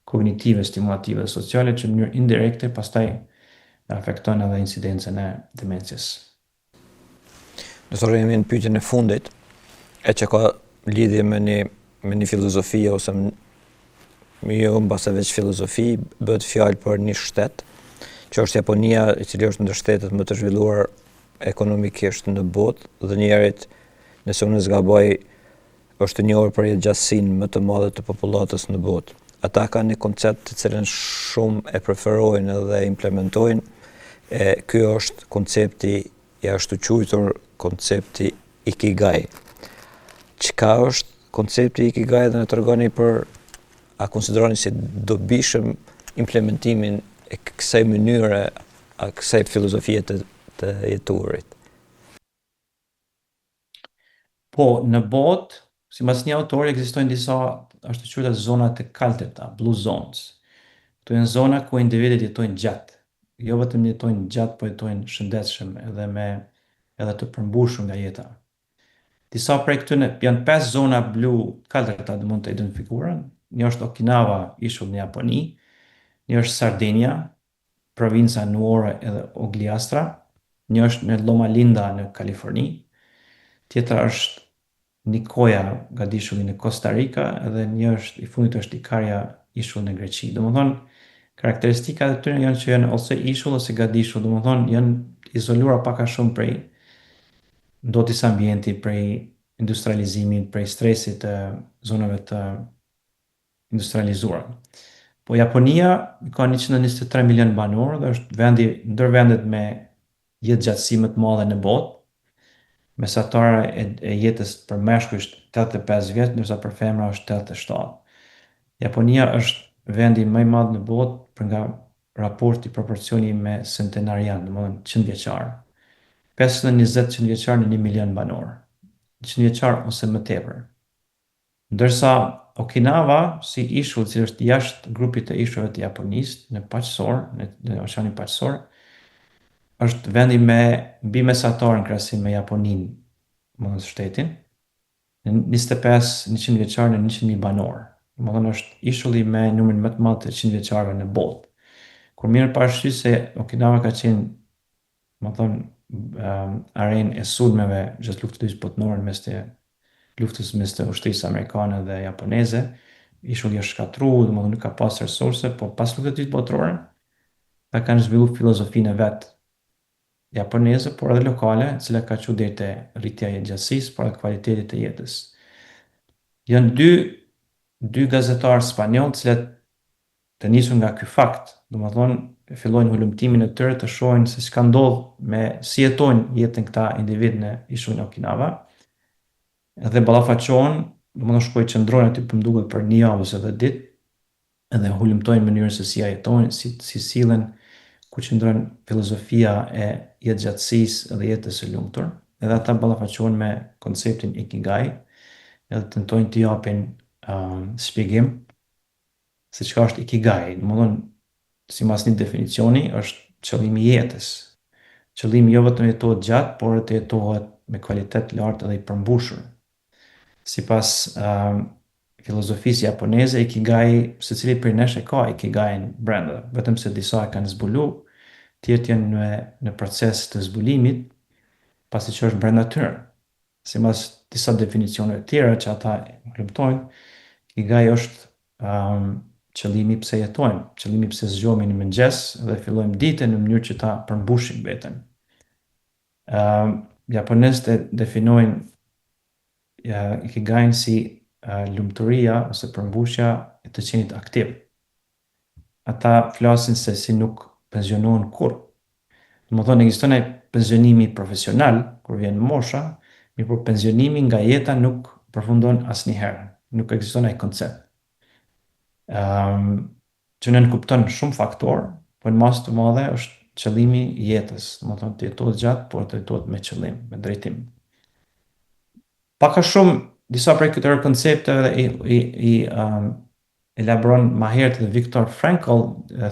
kognitive, stimulative dhe sociale, që në mënyrë indirekte pastaj afekton edhe incidencën e demencës. Doktore, jemi në pyetjen e fundit, e që ka lidhje me një filozofi ose jo mbase veç filozofi, bëhet fjalë për një shtet, që është Japonia, i cili është ndër shtetet më të zhvilluar ekonomikisht në botë, dhe njerit, nëse unë zgaboj, është njohur për jetëgjatësinë më të madhe të popullatës në botë. Ata kanë një koncept të cilën shumë e preferojnë dhe implementojnë, Ky është koncepti i ashtu quajtur koncepti Ikigai. Çka është koncepti Ikigai dhe na tregoni a konsideroni si dobishëm implementimin e kësaj mënyre, a kësaj filozofie të jetuarit? Po, në botë, sipas një autori, ekzistojnë disa ashtu quajtura zona të kaltërta, blue zones. Këto janë zona ku individët jetojnë gjatë. Jo vetëm jetojnë gjatë, po jetojnë shëndetshëm edhe të përmbushur nga jeta. Disa prej këtyre janë 5 zona blu kaltërta dhe mund të identifikuara. Një është Okinawa, ishull në Japoni, një është Sardinia, provinca Nuoro edhe Ogliastra, një është në Loma Linda në Kaliforni, tjetra është Nicoya, gadishulli në Costa Rica, edhe i fundit është Ikaria, ishull në Greqi. Domethënë, karakteristikat e tyre janë që janë ose ishull ose gadishull, domethënë janë izoluar pak a shumë prej ndotjes ambienti, prej industrializimit, prej stresit të zonave të industrializuara. Po Japonia ka 123 milion banor dhe është vendi ndër vendet me jetëgjatësi më të madhe në botë. Mesatara e jetës për meshkuj është 85 vjet, ndërsa për femra është 87. Japonia është vendi më i madh në botë për nga raporti proporcioni me centenarian, domethënë 100 vjeçar. 520 100 vjeçar në 1 milion banor. 100 vjeçar ose më tepër. Ndërsa Okinawa, si ishull që është jashtë grupit të ishullve të Japonisë, në paqësor, në oqeanin paqësor, është vendi me mbi mesatar në krahasim me Japoninë, domethënë shtetin, në 25-100 vjeçar në 100.000 banor. Domethënë është ishulli me numrin më të madh të 100 vjeçarëve në botë. Kur mirë parasysh se Okinawa ka qenë, arenë e sulmeve gjatë luftës së dytë botërore mes të luftës mes të ushtrisë amerikane dhe japoneze, ishulli është shkatruar, domethënë nuk ka pas resurse, po pas luftës së dytë botërore, ata kanë zhvilluar filozofinë e vet japoneze, por edhe lokale, e cila ka qenë deri te rritja e jetëgjatësisë, por edhe kualitetit të jetës. Janë dy gazetarë spanjoll, të cilët të nisur nga ky fakt, domethënë fillojnë hulumtimin e tyre të shohin se çka ndodh si jetojnë jetën këta individ në ishullin Okinawa. Edhe ballafaqohen, domethënë shkojnë qëndrojnë aty për mduket për një javë ose 10 ditë, edhe hulumtojnë mënyrën se si jetojnë, si sillen, ku qëndron filozofia e jetëgjatësisë dhe jetës së lumtur. Edhe ata ballafaqohen me konceptin Ikigai, edhe tentojnë të japin shpjegim se çka është Ikigai. Domethënë, sipas një definicioni, është qëllimi i jetës. Qëllimi jo vetëm jetohet gjatë, por të jetohet me kvalitet lartë dhe i përmbushur. Sipas filozofisë japoneze, Ikigai, secili prej nesh e ka Ikigain brenda, vetëm se disa e kanë zbulu, tjerët janë në proces të zbulimit, pasi që është brenda tyre. Sipas disa definicioneve tjera që ata hulumtojnë, Ikigai është qëllimi pse jetojmë, qëllimi pse zgjohemi në mëngjes dhe fillojmë ditën në mënyrë që ta përmbushim veten. Japonezët e definojnë Ikigain si lumturia ose përmbushja e të qenit aktiv. Ata flasin se si nuk pensionohen kurrë. Domethënë ekziston ai pensionimi profesional kur vjen mosha, mirëpo pensionimi nga jeta nuk përfundon asnjëherë. Nuk ekziston ai koncept. Që nën kupton shumë faktor, po në masë të madhe është qëllimi i jetës, domethënë të jetohet gjatë, por të jetohet me qëllim, me drejtim. Pak a shumë disa prej këtyre koncepteve i elaboron më herët dhe Viktor Frankl,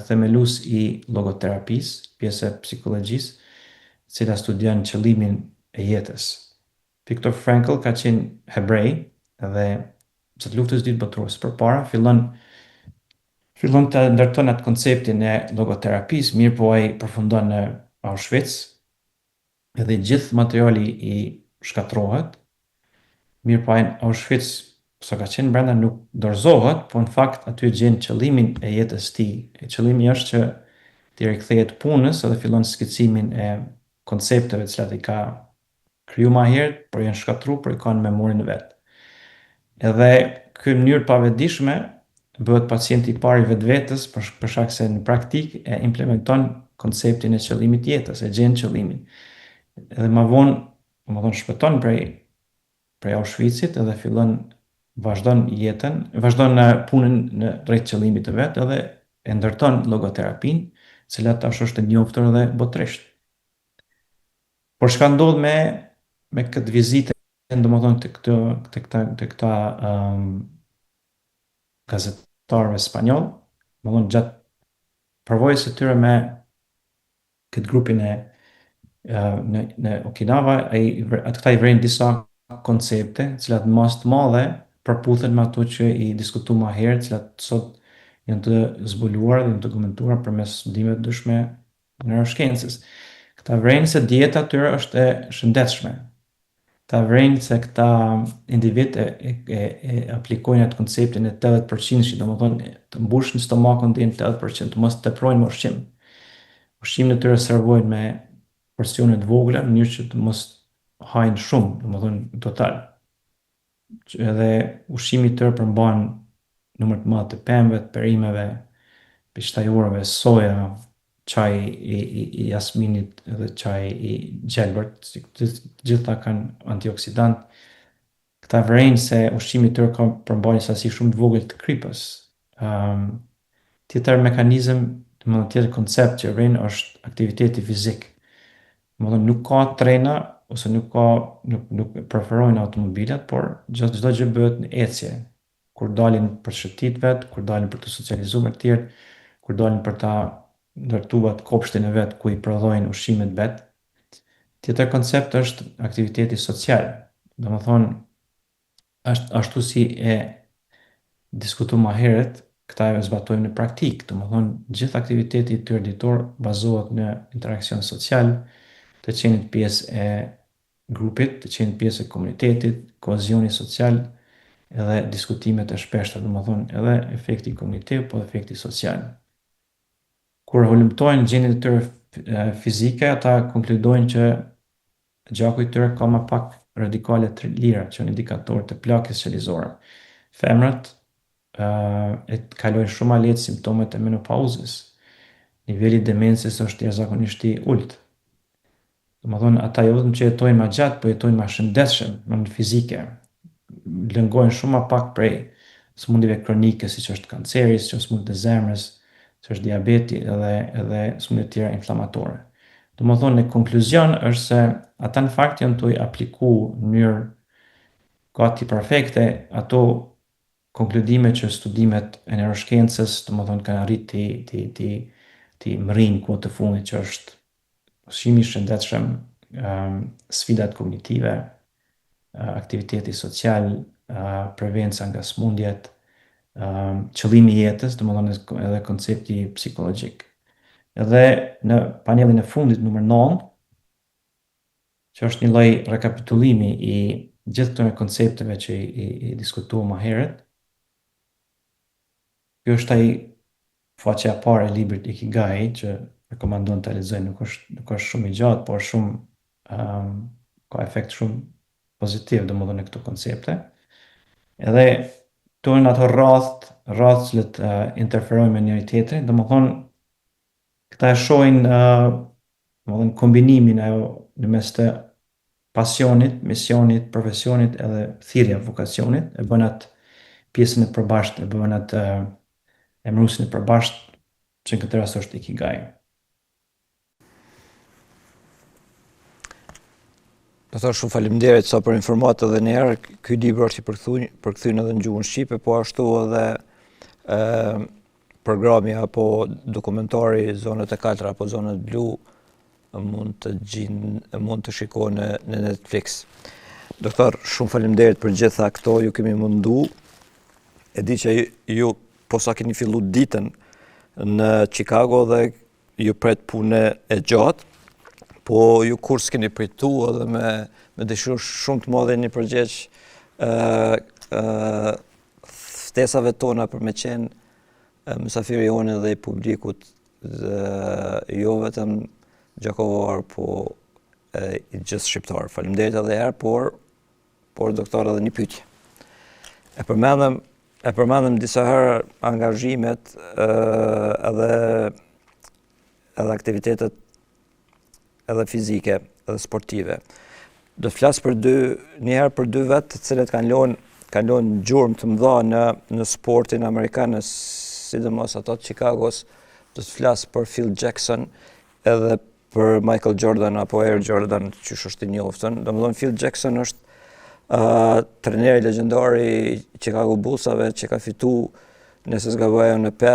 themelues i logoterapisë, pjesë e psikologjisë, e cila studion qëllimin e jetës. Viktor Frankl ka qenë hebrej dhe gjatë luftës së dytë botërore së përpara fillon të ndërton atë konceptin e logoterapisë, mirë po ai përfundon në Auschwitz, edhe gjithë materiali i shkatrohet, mirë po ai në Auschwitz, sa ka qenë brenda nuk dorëzohet, po në fakt aty gjen qëllimin e jetës tij. Qëllimi është që të rikthehet punës edhe fillon skicimin e koncepteve të cilat i ka kriju më herët, por janë shkatruar, por i kanë memorinë vet. Edhe ky mënyrë pavetdijshme bëhet pacienti i parë i vetvetes për shkak se në praktik e implementon konceptin e qëllimit jetës, e gjen qëllimin. Edhe ma vonë shpëton prej Auschwitzit edhe vazhdon punën në drejt qëllimit të vet edhe e ndërton logoterapin, cila tash është e njohur edhe botërisht. Por çka ndodh me këtë vizitë, domethënë të këta gazetarëve spanjoll, domethënë gjatë përvojës së tyre me këtë grupin në Okinawa, ata i vren disa koncepte, cilat mas të madhe përputhen me ato që i diskutu më herët, cilat sot janë të zbuluara dhe janë dokumentuar përmes studimeve të ndryshme neuroshkencës. Këta vren se dieta tyre është e shëndetshme. Këta vren se këta individ e aplikojnë atë konceptin e 80%, domethënë të mbushin stomakun deri në 80%, të mos teprojnë me ushqim. Ushqimin e tyre servojnë me porsione të vogla në mënyrë që të mos hajnë shumë, domethënë në total. Edhe ushqimi i tyre përmban numër të madh të pemëve, të perimeve, pishtajorëve, soja, çaj i jasminit edhe çaj i gjelbërt, të gjitha kanë antioksidant. Këta vren se ushqimi i tyre përmban një sasi shumë të vogël të kripës. Tjetër mekanizëm, domethënë tjetër koncept që vren është aktiviteti fizik. Domethënë nuk ka trena ose nuk preferojnë automobilat, por çdo gjë bëhet në ecje. Kur dalin për shëtit vet, kur dalin për të socializuar me të tjerë, kur dalin për ta ndërtuar kopshtin e vet ku i prodhojnë ushqimet vet. Tjetër koncept është aktiviteti social. Domethënë është ashtu si e diskutuar më herët, këta e zbatojnë në praktik. Domethënë gjithë aktiviteti i tyre ditor bazohet në interakcion social, të qenit pjesë e grupit, të qenit pjesë e komunitetit, kohezioni social edhe diskutimet e shpeshta, domethënë edhe efekti kognitiv, po efekti social. Kur hulumtojnë gjendjet e tyre fizike, ata konkludojnë që gjaku i tyre ka më pak radikale të lira, që janë indikator të plagës qelizore. Femrat e kalojnë shumë ma lehtë simptomet e menopauzës. Niveli i demencës është jashtëzakonisht i ulët. Domethënë ata jo vetëm që jetojnë më gjatë, po jetojnë më shëndetshëm në fizike. Lëngojnë shumë më pak prej sëmundjeve kronike, siç është kanceri, siç është sëmundjet e zemrës, siç është diabeti edhe sëmundjet tjera inflamatore. Domethënë në konkluzion është se ata në fakt janë të apliku në mënyrë gati perfekte ato konkludime që studimet e neuroshkencës, domethënë kanë arritë ti mrinë kohë të fundit, që është ushqimi i shëndetshëm, sfidat kognitive, aktiviteti social, prevenca nga sëmundjet, qëllimi i jetës, domethënë edhe koncepti psikologjik. Edhe në panelin e fundit numër 9, që është një lloj rekapitulimi i gjithë këtyre koncepteve që i diskutuam më herët. Kjo është ai faqja e parë e librit Ikigai, që rekomandon ta lexojnë, nuk është shumë i gjatë, por ka efekt shumë pozitiv domethënë në këto koncepte. Edhe këto janë ato rrath që interferojnë me njëri tjetrin, domethënë këta e shohin domethënë kombinimin në mes të pasionit, misionit, profesionit edhe thirrja vokacionit, e bën atë pjesën e përbashkët, e bën atë emërusin e përbashkët, që në këtë rast është Ikigai. Doktor, shumë faleminderit sa për informatë edhe një herë. Ky libër është i përkthyer edhe në gjuhën shqipe, po ashtu edhe programi apo dokumentari Zonët e Kaltra apo Zonët Blu mund të shikohen në Netflix. Doktor, shumë faleminderit për gjitha këto, ju kemi mundu. E di që ju posa keni fillu ditën në Chicago dhe ju pret punë e gjatë, po ju kur s'keni pritu edhe me dëshirë shumë të madhe një përgjegjë ftesave tona për me qenë mysafiri jonë dhe i publikut, dhe jo vetëm gjakovar, po i gjithë shqiptar. Faleminderit edhe herë, por doktor edhe një pyetje. E përmendëm disa herë angazhimet edhe aktivitetet edhe fizike edhe sportive. Do të flas njëherë për dy vetë të cilët kanë lënë gjurmë të mëdha në sportin amerikan, sidomos ato të Chicagos. Do të flas për Phil Jackson edhe për Michael Jordan apo Air Jordan, që është i njoftën. Domethënë Phil Jackson është trajneri legjendar i Chicago Bullsave që ka fituar, nëse s'gaboj në 5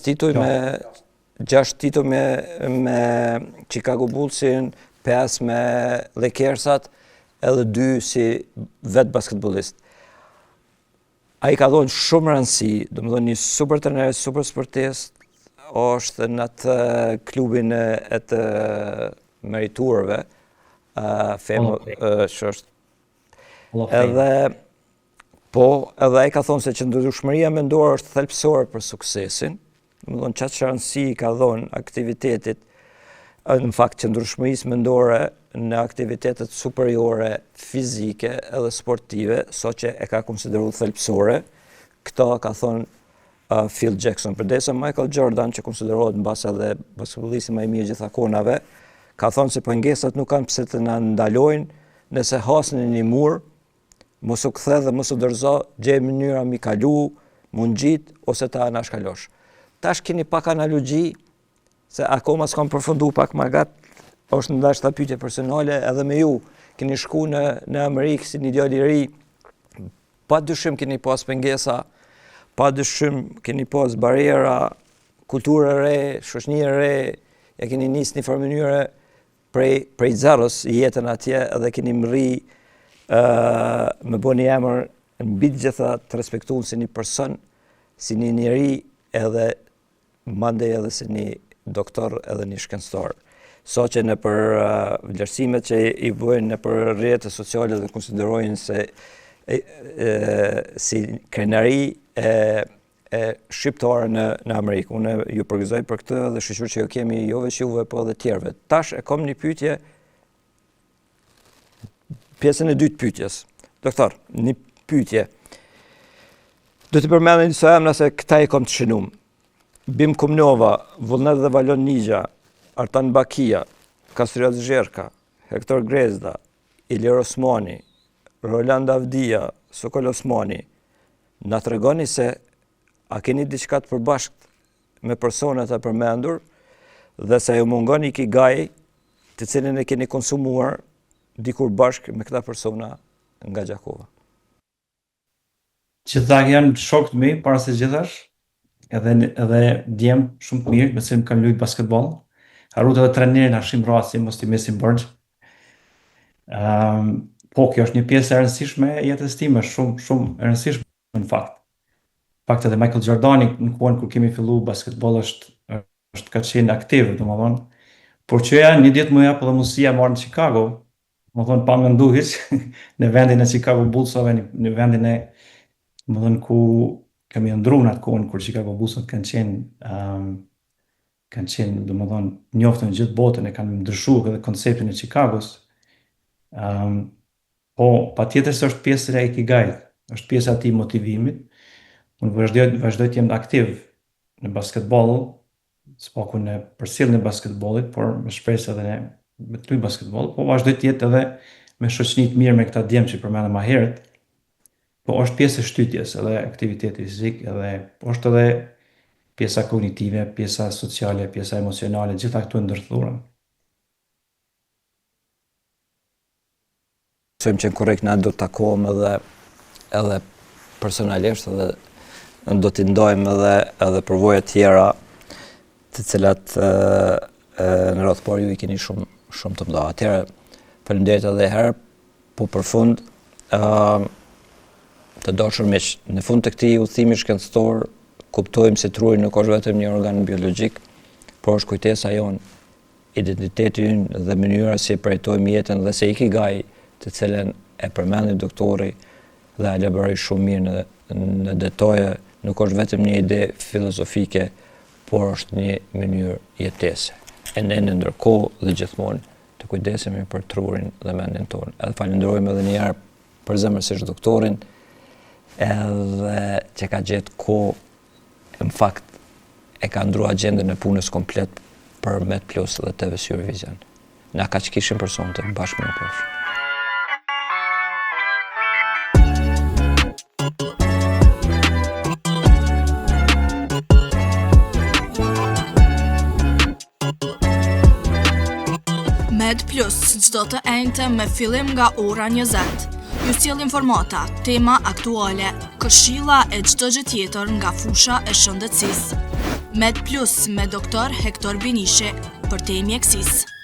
tituj me 6 tituj me Chicago Bullsin, 5 me Lakersat, edhe 2 si vetë basketbolist. Ai ka dhënë shumë rëndësi, domethënë një super trajner, super sportist, është në atë klubin e të meriturëve, që është edhe ai ka thonë se qëndrueshmëria mendore është thelbësore për suksesin. Domethënë çfarë rëndësi ka dhënë aktivitetit, në fakt qëndrueshmërisë mendore në aktivitetet superiore fizike edhe sportive, që e ka konsideruar thelbësore. Këto ka thonë Phil Jackson. Përdesë Michael Jordan, që konsiderohet mbas edhe basketbollisti më i mirë gjitha kohëve, ka thonë se pengesat nuk kanë pse të na ndalojnë, nëse hasni një mur, mos u kthe dhe mos u dorëzo, gjej mënyra mi kalu, mund gjit ose ta anashkalosh. Tash keni pak analogji, se akoma s'kam përfunduar pak më gat, është ndoshta pyetje personale edhe me ju. Keni shku në Amerikë si një djalë i ri, pa dyshim keni pas pengesa, pa dyshim keni pas barriera, kulturë e re, shoqëni e re, e keni nisë një farë mënyre prej zeros jetën atje edhe keni mri me bo një emër mbi të gjitha të respektuar si një person, si një njeri edhe mandej edhe si një doktor edhe një shkencëtar. Që në për vlerësimet që i bëjnë në për rrjetet sociale dhe konsiderojnë se si krenari e shqiptare në Amerikë. Unë ju përgëzoj për këtë dhe shqyqyr që jo kemi jo veç juve, po dhe tjerve. Tash e kom një pyetje, pjesën e dytë pyetjes. Doktor, një pyetje. Do të përmendë njëso emra se këta i kom të shënum. Bim Kumnova, Vullnet dhe Valon Nigja, Artan Bakia, Kastriot Zherka, Hektor Grezda, Ilir Osmani, Roland Avdia, Sokol Osmani, na tregoni se a keni diçka të përbashkët me personat e përmendur dhe se ju mungon ikigai të cilin e keni konsumuar dikur bashkë me këta persona nga Gjakova. Gjitha janë shokët mi, para se gjithash, edhe djem shumë të mirë, me cilëm kanë lujtë basketbol. Harut edhe trenerin Hashim Rasi, mos t'i mesim bërgjë. Po, kjo është një pjesë e rëndësishme e jetës time, shumë e rëndësishme në fakt. Fakt edhe Michael Jordani në kohën kur kemi fillu basketbol është ka qenë aktiv, domethënë. Por që një ditë më jap edhe mundësia marrë në Chicago, domethënë pa mendu hiç në vendin e Chicago Bullsove, në vendin e domethënë ku kemi ndruar atë kohën kur Chicago Bullsat kanë qenë domethënë njoftën gjithë botën, e kanë ndryshuar edhe konceptin e Chicagos. Po patjetër se është pjesë e ikigait, është pjesë e atij motivimit. Unë vazhdoj të jem aktiv në basketbol, s'paku në përcjelljen e basketbollit, por me shpresë edhe me të luaj basketboll, po vazhdoj të jetë edhe me shoqëni të mirë me këta djem që përmendëm më herët. Po është pjesë e shtytjes, edhe aktiviteti fizik, edhe është edhe pjesa kognitive, pjesa sociale, pjesa emocionale, gjitha këtu ndërthurën. Sojmë që në korrekt na do të takohem edhe personalisht edhe do t'i ndojmë edhe përvoja tjera të cilat në radhë parë ju i keni shumë të mëdha. Atëherë, faleminderit edhe herë, po për fund të dashur miq, në fund të këtij udhëtimi shkencëtor kuptojmë se truri nuk është vetëm një organ biologjik, por është kujtesa jonë, identiteti ynë dhe mënyra si e përjetojmë jetën dhe se ikigai, të cilën e përmendi doktori dhe e elaboroi shumë mirë në detaje, nuk është vetëm një ide filozofike, por është një mënyrë jetese. E ne në ndërkohë dhe gjithmonë të kujdesemi për trurin dhe mendin tonë. Edhe falenderojmë edhe një herë përzemërsisht doktorin, edhe që ka gjetë kohë, në fakt e ka ndru agjendën e punës komplet për Med Plus dhe TV's Eurovision. Na ka që kishim për sonte, bashkë me pofsh. Med Plus, çdo të enjte me fillim nga ora 20. Ju sjell informata, tema aktuale, këshilla e çdo gjë tjetër nga fusha e shëndetësisë. Med Plus me doktor Hektor Binishi për te mjekësisë.